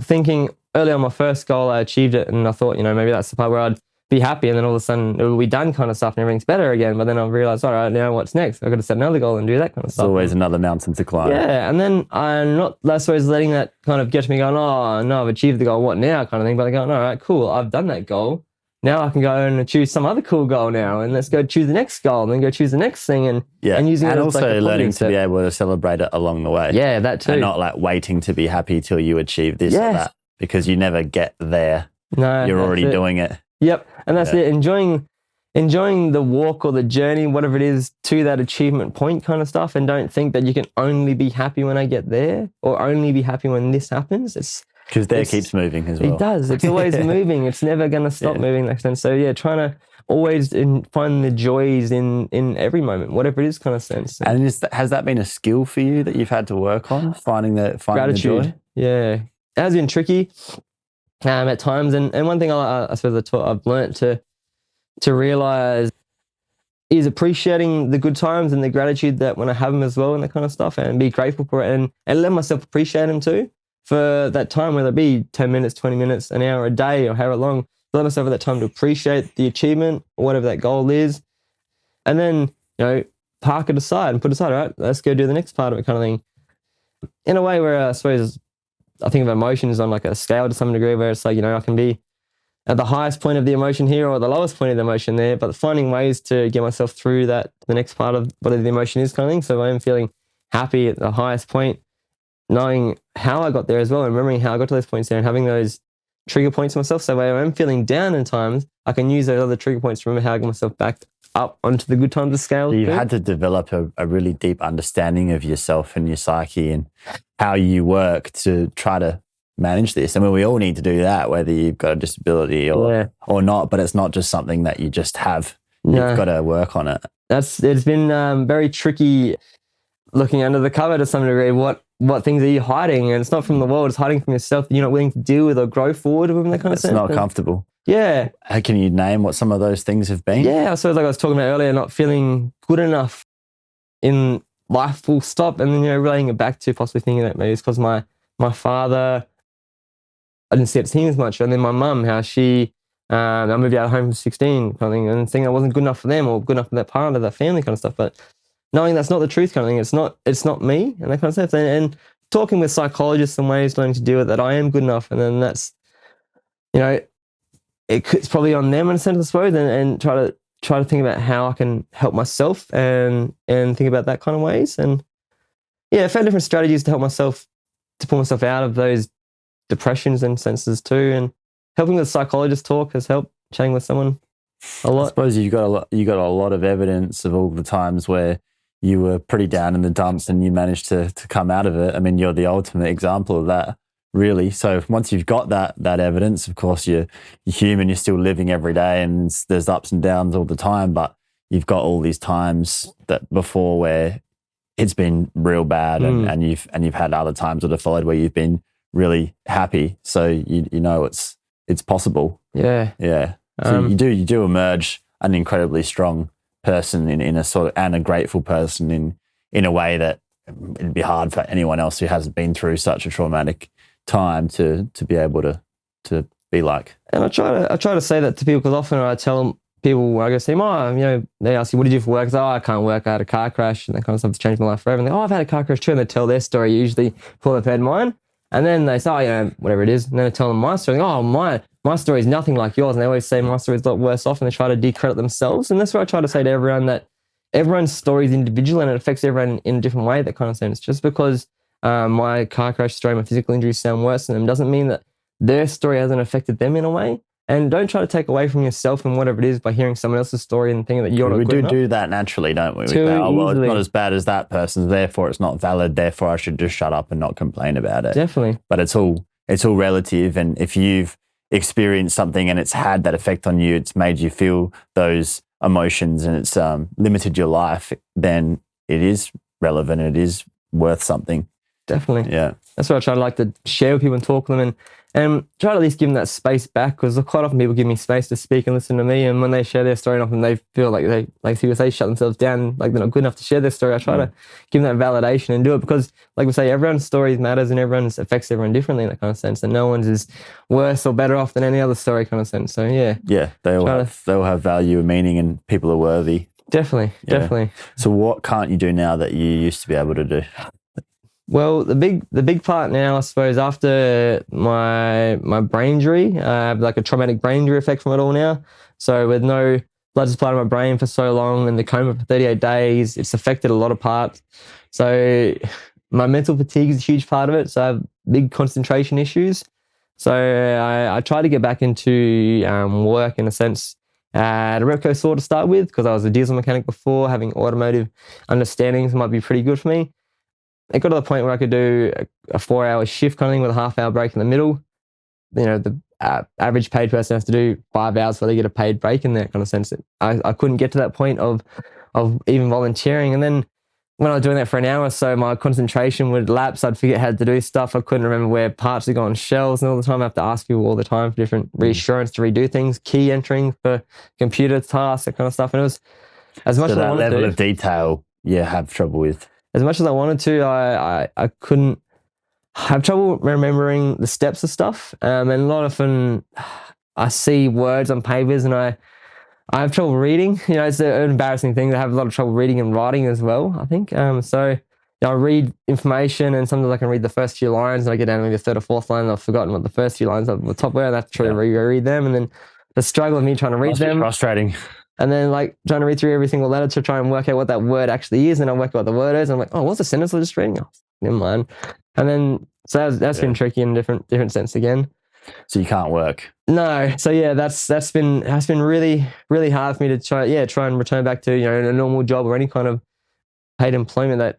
thinking early on my first goal, I achieved it, and I thought, maybe that's the part where I'd be happy, and then all of a sudden it will be done kind of stuff and everything's better again. But then I realized, all right, now what's next? I've got to set another goal and do that kind of stuff. There's always another mountain to climb. Yeah, and then I'm not less always letting that kind of get to me going, oh, no, I've achieved the goal, what now kind of thing. But I'm going, all right, cool, I've done that goal. Now I can go and choose some other cool goal now, and let's go choose the next goal, and then go choose the next thing, and using it as also like a learning to be able to celebrate it along the way. Yeah, that too. And not like waiting to be happy till you achieve this or that, because you never get there. No, you're already doing it. Yep, and that's it. Enjoying the walk or the journey, whatever it is, to that achievement point kind of stuff, and don't think that you can only be happy when I get there, or only be happy when this happens. Because keeps moving as well. It does. It's always moving. It's never going to stop moving. Like sense. So trying to always find the joys in every moment, whatever it is, kind of sense. And has that been a skill for you that you've had to work on, finding gratitude? The joy? Yeah, it has been tricky at times. And one thing I suppose I've learned to realize is appreciating the good times and the gratitude that when I have them as well, and that kind of stuff, and be grateful for it, and let myself appreciate them too. For that time, whether it be 10 minutes, 20 minutes, an hour, a day, or however long, let myself that time to appreciate the achievement or whatever that goal is. And then, park it aside and put aside, all right, let's go do the next part of it kind of thing. In a way where I suppose I think of emotions on like a scale to some degree, where it's like, I can be at the highest point of the emotion here or the lowest point of the emotion there, but finding ways to get myself through the next part of whatever the emotion is kind of thing. So I am feeling happy at the highest point, knowing how I got there as well, and remembering how I got to those points there, and having those trigger points myself. So when I'm feeling down in times, I can use those other trigger points to remember how I get myself back up onto the good times of scale. You've had to develop a really deep understanding of yourself and your psyche and how you work to try to manage this. I mean, we all need to do that, whether you've got a disability or not, but it's not just something that you just have. You've got to work on it. It's been very tricky looking under the cover to some degree. What things are you hiding? And it's not from the world, it's hiding from yourself that you're not willing to deal with or grow forward with, that kind of stuff. It's not comfortable. Yeah. Can you name what some of those things have been? Yeah, I suppose like I was talking about earlier, not feeling good enough in life full stop, and then, relating it back to possibly thinking that maybe it's because my father, I didn't see him as much, and then my mum, how she, I moved out of home at 16 kind of thing, and thinking I wasn't good enough for them or good enough for that part of that family kind of stuff, but knowing that's not the truth kind of thing. It's not me and that kind of stuff. And talking with psychologists and ways learning to deal with that, I am good enough. And then that's, it's probably on them in a sense, I suppose, and try to think about how I can help myself and think about that kind of ways. And I found different strategies to help myself, to pull myself out of those depressions and senses too. And helping with psychologist talk has helped, chatting with someone a lot. I suppose you got a lot of evidence of all the times where you were pretty down in the dumps and you managed to come out of it. I mean, you're the ultimate example of that, really. So once you've got that evidence, of course, you're human, you're still living every day, and there's ups and downs all the time, but you've got all these times that before where it's been real bad, and you've had other times that have followed where you've been really happy. So you know it's possible. Yeah. Yeah. So you do emerge an incredibly strong person in a sort of, and a grateful person in a way that it'd be hard for anyone else who hasn't been through such a traumatic time to be able to be like. And I try to say that to people, because often I tell people when I go see them, they ask you, what did you do for work? I say, I can't work. I had a car crash, and that kind of stuff has changed my life forever. And they go, I've had a car crash too. And they tell their story usually before they've heard mine. And then they say, whatever it is. And then I tell them my story. My story is nothing like yours. And they always say my story is a lot worse off, and they try to decredit themselves. And that's what I try to say to everyone, that everyone's story is individual and it affects everyone in a different way, that kind of sense. Just because my car crash story, my physical injuries sound worse than them doesn't mean that their story hasn't affected them in a way. And don't try to take away from yourself and whatever it is by hearing someone else's story and thinking that you're not good enough. We do that naturally, don't we? Too Well, it's easily. not as bad as that person's, therefore it's not valid, therefore I should just shut up and not complain about it. Definitely. But it's all relative, and if you've experienced something and it's had that effect on you, it's made you feel those emotions, and it's limited your life, then it is relevant, it is worth something. Definitely. Yeah. That's what I try to like to share with people and talk to them, and try to at least give them that space back, because quite often people give me space to speak and listen to me, and when they share their story, often they feel like they shut themselves down, like they're not good enough to share their story. I try to give them that validation and do it, because like we say, everyone's story matters and everyone's affects everyone differently in that kind of sense, and no one's is worse or better off than any other story kind of sense. So yeah, they all have value and meaning, and people are worthy. Definitely. So what can't you do now that you used to be able to do? Well, the big part now, I suppose, after my brain injury, I have like a traumatic brain injury effect from it all now. So with no blood supply to my brain for so long and the coma for 38 days, it's affected a lot of parts. So my mental fatigue is a huge part of it. So I have big concentration issues. So I try to get back into work in a sense at a Repco store to start with, because I was a diesel mechanic before. Having automotive understandings might be pretty good for me. It got to the point where I could do a 4-hour shift kind of thing with a half-hour break in the middle. The average paid person has to do 5 hours before they get a paid break in that kind of sense. I couldn't get to that point of even volunteering. And then when I was doing that for an hour or so, my concentration would lapse. I'd forget how to do stuff. I couldn't remember where parts would go on shelves, and all the time I have to ask people all the time for different reassurance to redo things, key entering for computer tasks, that kind of stuff. And it was as much as I wanted to. That level of detail you have trouble with. As much as I wanted to, I couldn't. I have trouble remembering the steps of stuff, and a lot often I see words on papers, and I have trouble reading. It's an embarrassing thing. I have a lot of trouble reading and writing as well, I think. So I read information, and sometimes I can read the first few lines, and I get down to maybe the third or fourth line, and I've forgotten what the first few lines of the top were, and I have to try to reread them, and then the struggle of me trying to read them. Frustrating. And then trying to read through every single letter to try and work out what that word actually is. And I work out what the word is. And I'm like, oh, what's the sentence I was just reading? Oh, never mind. And then, so that's been tricky in a different sense again. So you can't work? No. So yeah, that's been really, really hard for me to try and return back to, a normal job or any kind of paid employment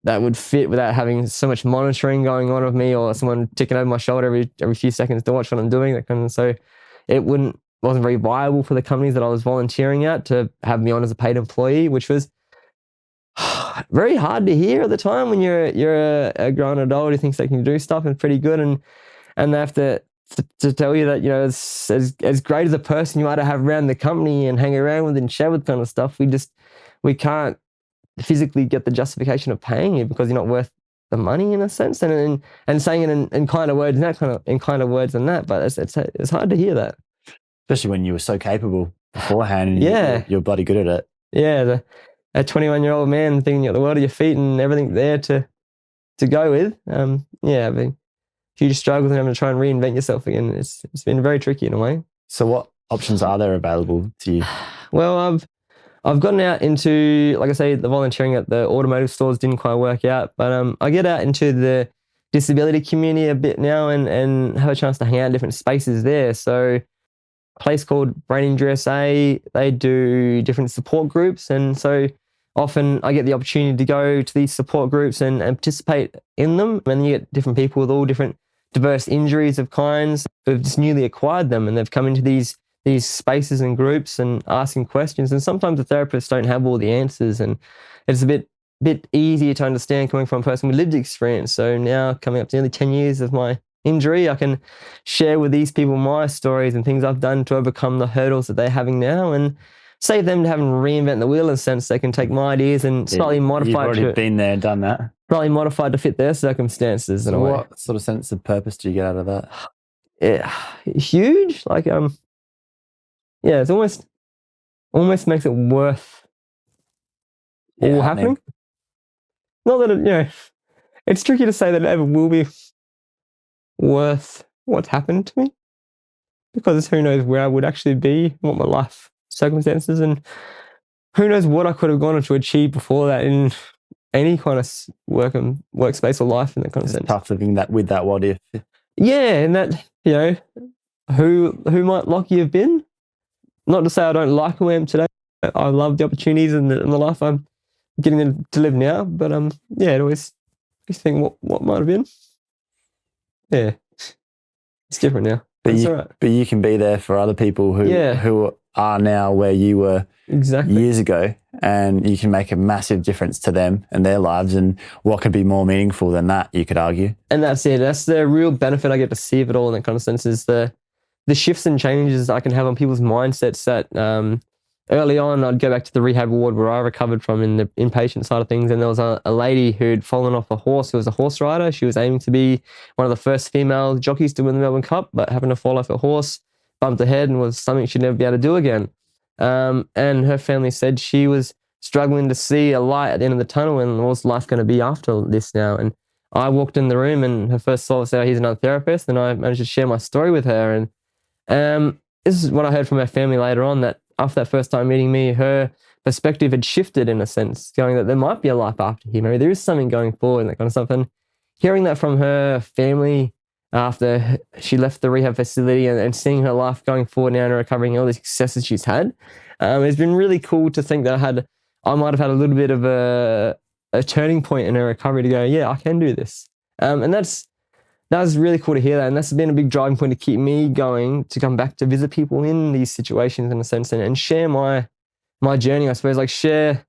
that would fit without having so much monitoring going on of me, or someone ticking over my shoulder every few seconds to watch what I'm doing. That kind of, so it wasn't very viable for the companies that I was volunteering at to have me on as a paid employee, which was very hard to hear at the time when you're a grown adult who thinks they can do stuff and pretty good, and they have to tell you that as great as a person you might have around the company and hang around with and share with kind of stuff, we can't physically get the justification of paying you because you're not worth the money in a sense, and saying it in kinder words than that, but it's hard to hear that. Especially when you were so capable beforehand and you're bloody good at it. Yeah, a 21-year-old man thinking you got the world at your feet and everything there to go with. Having huge struggles and having to try and reinvent yourself again. It's been very tricky in a way. So what options are there available to you? Well, I've gotten out into, like I say, the volunteering at the automotive stores didn't quite work out, but I get out into the disability community a bit now and have a chance to hang out in different spaces there. So a place called Brain Injury SA, they do different support groups, and so often I get the opportunity to go to these support groups and participate in them. And you get different people with all different diverse injuries of kinds who've just newly acquired them, and they've come into these spaces and groups and asking questions. And sometimes the therapists don't have all the answers, and it's a bit easier to understand coming from a person with lived experience. So now, coming up to nearly 10 years of my injury, I can share with these people my stories and things I've done to overcome the hurdles that they're having now, and save them to having to reinvent the wheel in a sense. They can take my ideas and slightly modify. You've already been there and done that. Slightly modified to fit their circumstances in a way. What sort of sense of purpose do you get out of that? Huge. Like, yeah, it's almost makes it worth all happening. Not that it, it's tricky to say that it ever will be worth what's happened to me, because who knows where I would actually be, what my life circumstances, and who knows what I could have gone on to achieve before that in any kind of workspace or life in that kind of sense. Tough living that with that what if. Yeah, and that, who might Locky have been? Not to say I don't like who I am today. I love the opportunities and the life I'm getting to live now. But yeah, I always think what might have been. Yeah, it's different now. But all right. But you can be there for other people who are now where you were years ago, and you can make a massive difference to them and their lives. And what could be more meaningful than that, you could argue? And that's it. That's the real benefit I get to see of it all in that kind of sense, is the shifts and changes I can have on people's mindsets. That early on, I'd go back to the rehab ward where I recovered from in the inpatient side of things, and there was a lady who'd fallen off a horse who was a horse rider. She was aiming to be one of the first female jockeys to win the Melbourne Cup, but happened to fall off a horse, bumped her head, and was something she'd never be able to do again. And her family said she was struggling to see a light at the end of the tunnel, and what's life going to be after this now? And I walked in the room, and her first thought was, "Oh, here's another therapist," and I managed to share my story with her. And this is what I heard from her family later on, that after that first time meeting me, her perspective had shifted in a sense, going that there might be a life after here. Maybe there is something going forward and that kind of stuff. And hearing that from her family after she left the rehab facility, and seeing her life going forward now and recovering all the successes she's had, it's been really cool to think that I might have had a little bit of a turning point in her recovery to go, yeah, I can do this. And that was really cool to hear that. And that's been a big driving point to keep me going, to come back to visit people in these situations in a sense, and share my journey, I suppose, like share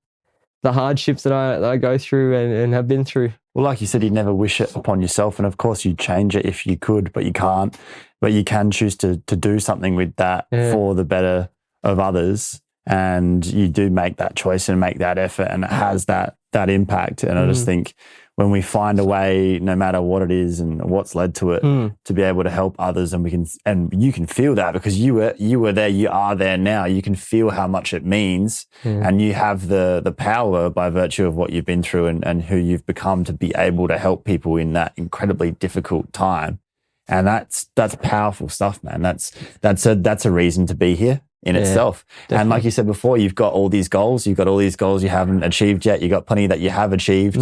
the hardships that I go through and have been through. Well, like you said, you'd never wish it upon yourself. And of course you'd change it if you could, but you can't. But you can choose to do something with that for the better of others. And you do make that choice and make that effort, and it has that impact. And I just think when we find a way, no matter what it is and what's led to it, to be able to help others, and you can feel that because you were there, you are there now. You can feel how much it means, and you have the power by virtue of what you've been through and who you've become to be able to help people in that incredibly difficult time. And that's powerful stuff, man. That's a reason to be here in itself. Definitely. And like you said before, you've got all these goals. You've got all these goals you haven't achieved yet. You've got plenty that you have achieved.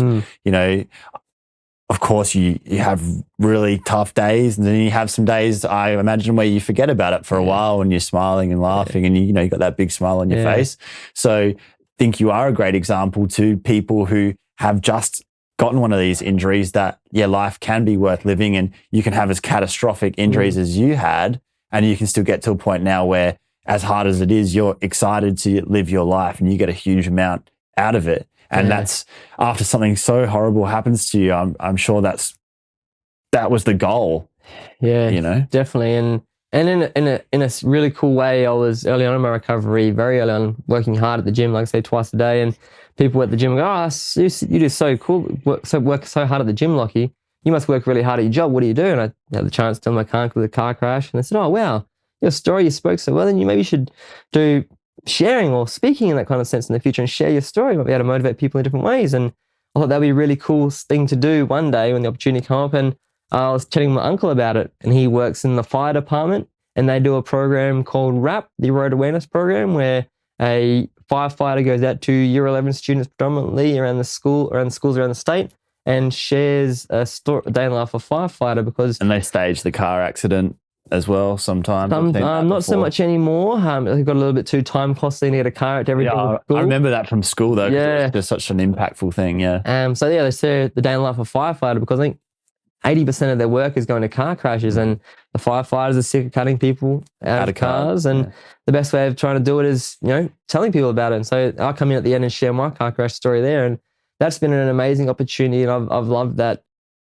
Of course, you have really tough days, and then you have some days, I imagine, where you forget about it for a while, and you're smiling and laughing, and you got that big smile on your face. So I think you are a great example to people who have just gotten one of these injuries, that life can be worth living, and you can have as catastrophic injuries as you had, and you can still get to a point now where, as hard as it is, you're excited to live your life and you get a huge amount out of it. And that's after something so horrible happens to you. I'm sure that was the goal. Yeah, definitely. And in a really cool way, I was early on in my recovery, very early on, working hard at the gym, like I say, twice a day. And people at the gym go, "Oh, you do so cool, work so hard at the gym, Locky. You must work really hard at your job. What do you do?" And I had the chance to tell my car with a car crash, and they said, "Oh, wow, your story, you spoke so well, then you maybe should do sharing or speaking in that kind of sense in the future, and share your story. You might be able to motivate people in different ways." And I thought that'd be a really cool thing to do one day when the opportunity came up. And I was chatting with my uncle about it, and he works in the fire department, and they do a program called RAP, the Road Awareness Program, where a firefighter goes out to Year 11 students predominantly around the schools around the state, and shares a day in the life of a firefighter. And they stage the car accident as well sometimes. I've seen that Not so before. much anymore. It got a little bit too time costly to get a car at every single Yeah, school. I remember that from school though. 'Cause Yeah. it was just such an impactful thing. Yeah. So yeah, they say the day in the life of a firefighter, because I think 80% of their work is going to car crashes, and the firefighters are sick of cutting people out of cars. And the best way of trying to do it is, telling people about it. And so I come in at the end and share my car crash story there. And that's been an amazing opportunity. And I've loved that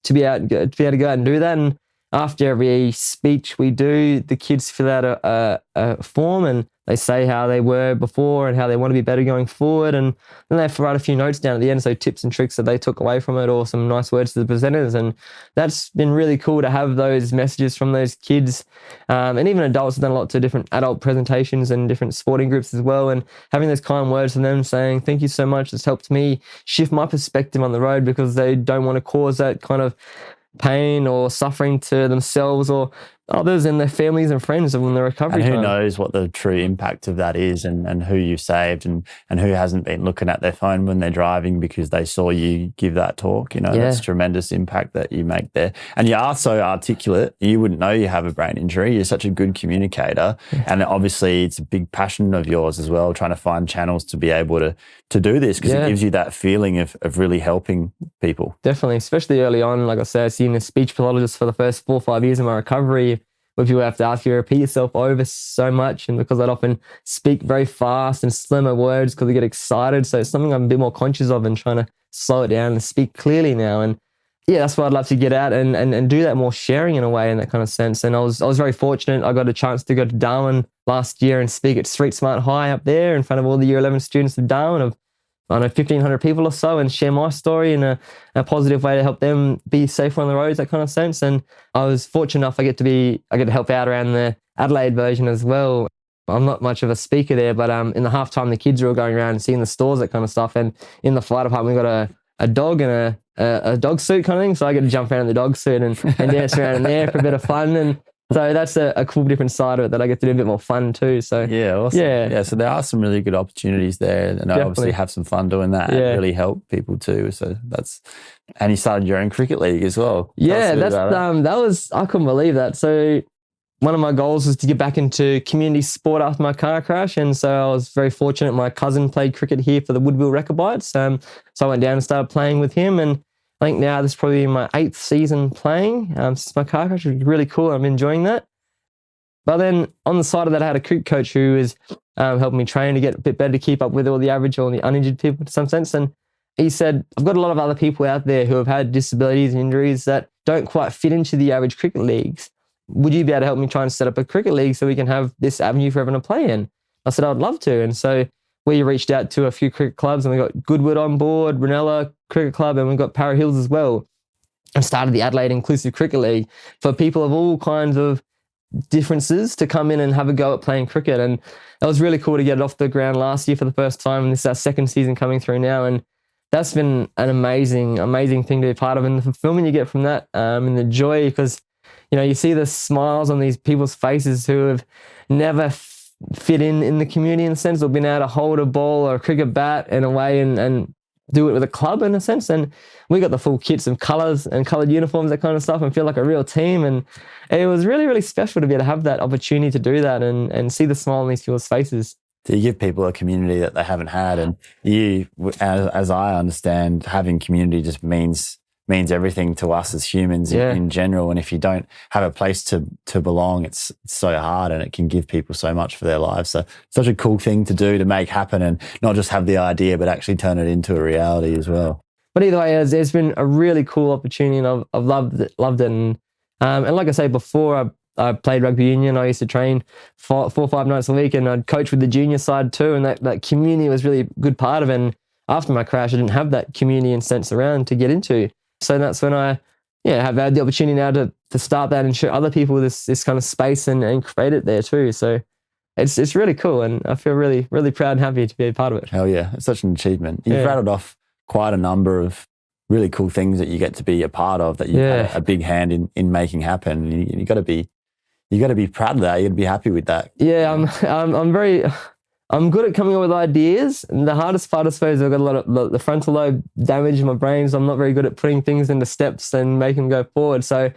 to be able to go out and do that. And after every speech we do, the kids fill out a form and they say how they were before and how they want to be better going forward. And then they have to write a few notes down at the end, so tips and tricks that they took away from it, or some nice words to the presenters. And that's been really cool to have those messages from those kids. And even adults have done a lot to different adult presentations and different sporting groups as well. And having those kind words from them saying, thank you so much, it's helped me shift my perspective on the road, because they don't want to cause that kind of pain or suffering to themselves or others and their families and friends in the recovery And who time. knows what the true impact of that is, and who you've saved, and who hasn't been looking at their phone when they're driving because they saw you give that talk. That's tremendous impact that you make there. And you are so articulate. You wouldn't know you have a brain injury. You're such a good communicator. And obviously it's a big passion of yours as well, trying to find channels to be able to do this, because it gives you that feeling of really helping people. Definitely, especially early on. Like I said, I've seen a speech pathologist for the first 4 or 5 years of my recovery, where people have to ask you to repeat yourself over so much, and because I'd often speak very fast and slimmer words because I get excited. So it's something I'm a bit more conscious of and trying to slow it down and speak clearly now. And yeah, that's why I'd love to get out and do that more, sharing in a way, in that kind of sense. And I was very fortunate. I got a chance to go to Darwin last year and speak at Street Smart High up there in front of all the Year 11 students of Darwin, of 1,500 people or so, and share my story in a positive way to help them be safer on the roads, that kind of sense. And I was fortunate enough I get to help out around the Adelaide version as well. I'm not much of a speaker there, but in the halftime, the kids are all going around and seeing the stores, that kind of stuff. And in the fire department, we've got a dog and a dog suit kind of thing. So I get to jump around in the dog suit and dance around in there for a bit of fun. And so that's a cool different side of it that I get to do a bit more fun too. So yeah, awesome. Yeah, so there are some really good opportunities there, and I obviously have some fun doing that and really help people too. So and you started your own cricket league as well. Yeah, that was, I couldn't believe that. So one of my goals was to get back into community sport after my car crash, and so I was very fortunate. My cousin played cricket here for the Woodville Recabites, so I went down and started playing with him, and I think now this is probably my 8th season playing since my car crash. It was really cool. I'm enjoying that. But then on the side of that, I had a cricket coach who was helping me train to get a bit better, to keep up with all the average or the uninjured people to some sense. And he said, I've got a lot of other people out there who have had disabilities and injuries that don't quite fit into the average cricket leagues. Would you be able to help me try and set up a cricket league so we can have this avenue for everyone to play in? I said, I'd love to. And so we reached out to a few cricket clubs, and we got Goodwood on board, Ranella Cricket Club, and we got Para Hills as well, and started the Adelaide Inclusive Cricket League for people of all kinds of differences to come in and have a go at playing cricket. And that was really cool to get it off the ground last year for the first time. And this is our 2nd season coming through now. And that's been an amazing thing to be part of. And the fulfillment you get from that, and the joy, because, you see the smiles on these people's faces who have never fit in the community, in a sense, or been able to hold a ball or a cricket bat in a way and do it with a club, in a sense. And we got the full kits of colours and coloured uniforms, that kind of stuff, and feel like a real team. And it was really, really special to be able to have that opportunity to do that and see the smile on these people's faces. So you give people a community that they haven't had, and you, as I understand, having community just means everything to us as humans in general. And if you don't have a place to belong, it's so hard, and it can give people so much for their lives. So such a cool thing to do, to make happen, and not just have the idea, but actually turn it into a reality as well. But either way, there's been a really cool opportunity, and I've loved it. And like I say before, I played rugby union. I used to train 4 or 5 nights a week, and I'd coach with the junior side too. And that community was really a good part of it. And after my crash, I didn't have that community and sense around to get into. So that's when I have had the opportunity now to start that and show other people this kind of space and create it there too. So it's really cool, and I feel really, really proud and happy to be a part of it. Hell yeah, it's such an achievement. You've rattled off quite a number of really cool things that you get to be a part of, that you've had a big hand in making happen. You got to be proud of that. You got to be happy with that. Yeah, I'm very. I'm good at coming up with ideas, and the hardest part, I suppose, I've got a lot of the frontal lobe damage in my brain, so I'm not very good at putting things into steps and making them go forward. So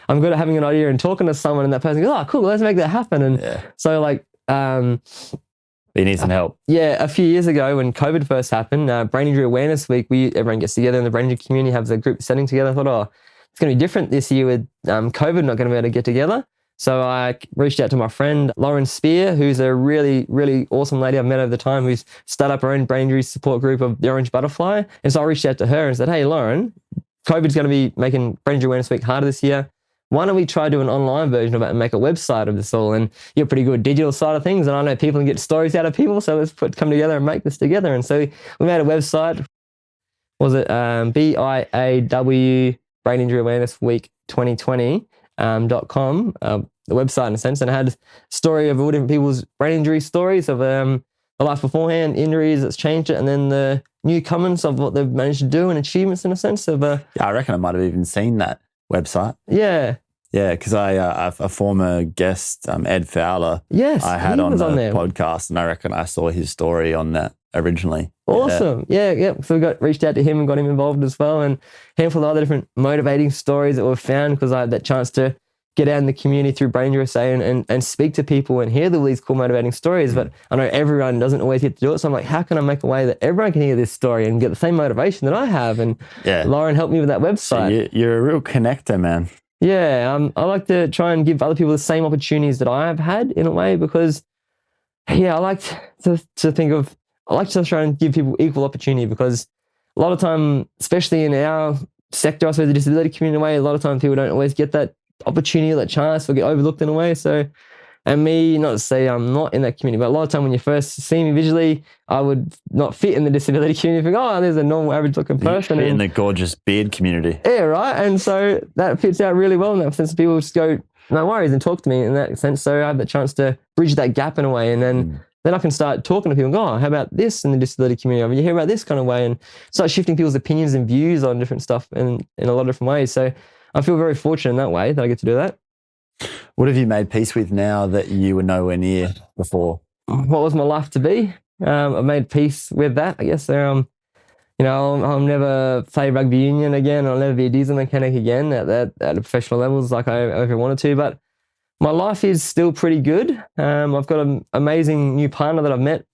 I'm good at having an idea and talking to someone, and that person goes, "Oh, cool, let's make that happen." And so, like, you need some help. Yeah, a few years ago when COVID first happened, Brain Injury Awareness Week, everyone gets together in the brain injury community, has a group setting together. I thought, oh, it's going to be different this year with COVID not going to be able to get together. So I reached out to my friend Lauren Spear, who's a really, really awesome lady I've met over the time, who's started up her own brain injury support group of the Orange Butterfly. And so I reached out to her and said, "Hey, Lauren, COVID's going to be making Brain Injury Awareness Week harder this year. Why don't we try to do an online version of it and make a website of this all? And you're pretty good digital side of things, and I know people can get stories out of people, so let's come together and make this together." And so we made a website. Was it BIAW Brain Injury Awareness Week 2020 .com, the website in a sense, and it had a story of all different people's brain injury stories of the life beforehand, injuries that's changed it, and then the newcomers of what they've managed to do and achievements in a sense of yeah, I reckon I might have even seen that website. Yeah, because a former guest, Ed Fowler, yes, I had on the there. podcast, and I reckon I saw his story on that originally. Awesome. Yeah. So we reached out to him and got him involved as well, and a handful of other different motivating stories that we've found because I had that chance to get out in the community through Brain USA and speak to people and hear all these cool motivating stories. But I know everyone doesn't always get to do it. So I'm like, how can I make a way that everyone can hear this story and get the same motivation that I have? And Lauren helped me with that website. So you're a real connector, man. Yeah. I like to try and give other people the same opportunities that I have had in a way because, I like to think of, I like to try and give people equal opportunity because a lot of time, especially in our sector, I suppose the disability community in a way, a lot of time people don't always get that opportunity or that chance or get overlooked in a way. So, and me, not to say I'm not in that community, but a lot of time when you first see me visually, I would not fit in the disability community. Think, oh, there's a normal average looking person. In the gorgeous beard community. Yeah, right. And so that fits out really well in that sense. People just go, no worries, and talk to me in that sense. So I have the chance to bridge that gap in a way. And then I can start talking to people and go, oh, how about this in the disability community? You hear about this kind of way and start shifting people's opinions and views on different stuff in a lot of different ways. So I feel very fortunate in that way that I get to do that. What have you made peace with now that you were nowhere near before? What was my life to be? I've made peace with that. I guess I'll never play rugby union again. I'll never be a diesel mechanic again at a professional levels like I ever wanted to. But my life is still pretty good. I've got an amazing new partner that I've met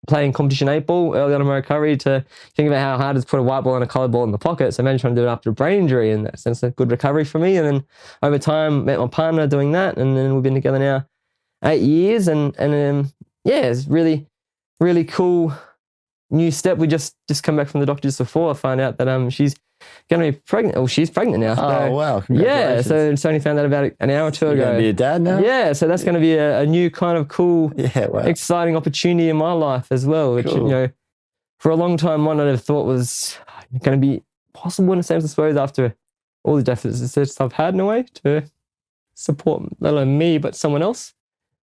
playing competition 8-ball early on in my recovery to think about how hard it is to put a white ball and a coloured ball in the pocket. So imagine trying to do it after a brain injury, and that's a good recovery for me. And then over time, met my partner doing that, and then we've been together now 8 years, and it's really, really cool new step. We just come back from the doctor just before I find out that she's going to be pregnant. Oh, she's pregnant now. Oh, wow. Yeah, so it's only found out about an hour or two ago. You're going to be a dad now? Yeah, so that's going to be a new kind of cool, exciting opportunity in my life as well, which, for a long time, one I never thought was going to be possible in a sense, I suppose, after all the deficits I've had in a way to support not only me, but someone else.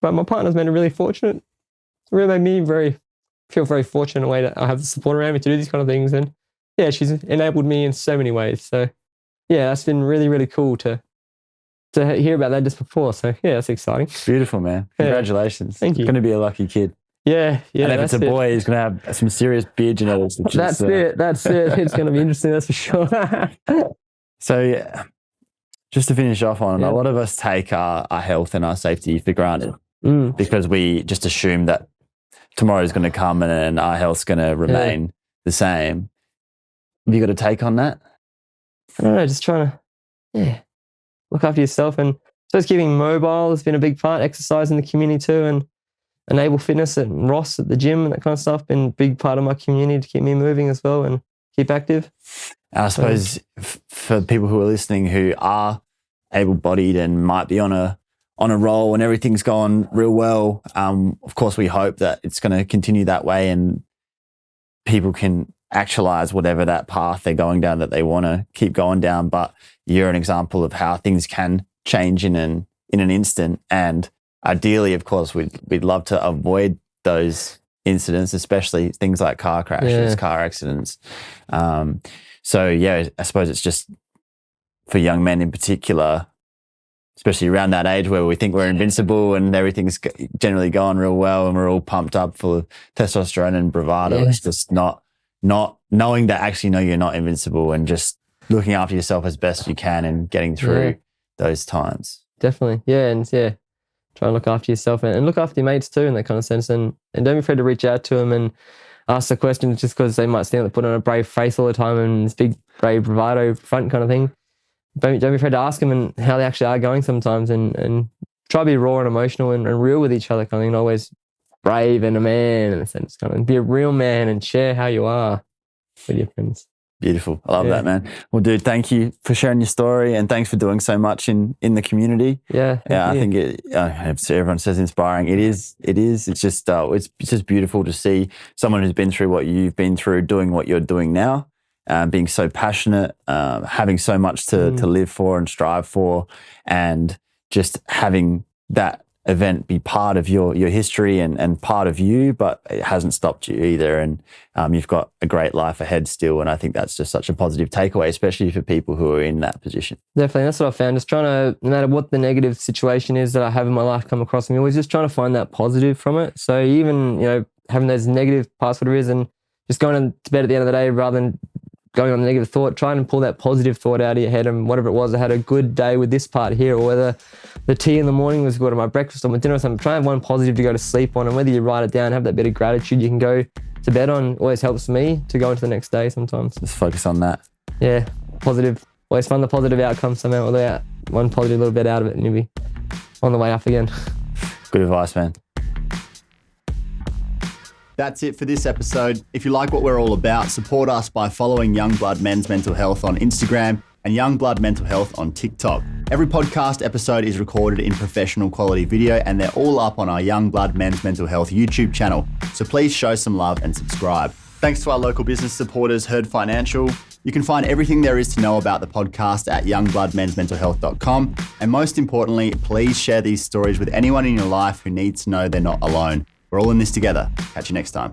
But my partner's made it really fortunate. It really made me feel very fortunate in a way that I have the support around me to do these kind of things. And yeah, she's enabled me in so many ways. So yeah, that's been really, really cool to hear about that just before. So yeah, that's exciting. Beautiful, man. Congratulations. Thank you. Going to be a lucky kid. Yeah. And if it's a boy, he's going to have some serious beard genetics. That's it. It's going to be interesting, that's for sure. So yeah, just to finish off on, a lot of us take our health and our safety for granted because we just assume that tomorrow is going to come and our health's going to remain the same. Have you got a take on that? I don't know, just trying to, look after yourself. And so it's keeping mobile has been a big part, exercise in the community too, and Enable Fitness and Ross at the gym and that kind of stuff been a big part of my community to keep me moving as well and keep active. I suppose for people who are listening who are able-bodied and might be on a roll and everything's going real well, of course we hope that it's going to continue that way and people can actualize whatever that path they're going down that they want to keep going down. But you're an example of how things can change in an instant. And ideally, of course, we'd love to avoid those incidents, especially things like car crashes, car accidents. So yeah, I suppose it's just for young men in particular, especially around that age where we think we're invincible and everything's generally going real well and we're all pumped up full of testosterone and bravado. Yeah. It's just not knowing that actually, no, you're not invincible, and just looking after yourself as best you can and getting through those times. Definitely. Yeah. And try and look after yourself and look after your mates too in that kind of sense. And don't be afraid to reach out to them and ask the questions just because they might stand there put on a brave face all the time and this big, brave bravado front kind of thing. Don't be afraid to ask them and how they actually are going sometimes, and try to be raw and emotional and real with each other kind of thing. Always brave and a man in a sense, kind of be a real man and share how you are with your friends. Beautiful. I love that, man. Well, dude, thank you for sharing your story, and thanks for doing so much in the community. Yeah. I think everyone says inspiring. It is. It's just beautiful to see someone who's been through what you've been through, doing what you're doing now, being so passionate, having so much to live for and strive for, and just having that event be part of your history and part of you, but it hasn't stopped you either. And you've got a great life ahead still. And I think that's just such a positive takeaway, especially for people who are in that position. Definitely. That's what I found. Just trying to, no matter what the negative situation is that I have in my life come across me, always just trying to find that positive from it. So even, having those negative parts, whatever it is, and just going to bed at the end of the day rather than going on the negative thought, trying to pull that positive thought out of your head, and whatever it was, I had a good day with this part here, or whether the tea in the morning was good, or my breakfast or my dinner or something, try and have one positive to go to sleep on, and whether you write it down, have that bit of gratitude you can go to bed on, always helps me to go into the next day sometimes. Just focus on that. Yeah, positive. Always find the positive outcome somehow, or one positive little bit out of it, and you'll be on the way up again. Good advice, man. That's it for this episode. If you like what we're all about, support us by following Young Blood Men's Mental Health on Instagram and Young Blood Mental Health on TikTok. Every podcast episode is recorded in professional quality video, and they're all up on our Young Blood Men's Mental Health YouTube channel. So please show some love and subscribe. Thanks to our local business supporters, Herd Financial. You can find everything there is to know about the podcast at youngbloodmensmentalhealth.com. And most importantly, please share these stories with anyone in your life who needs to know they're not alone. We're all in this together. Catch you next time.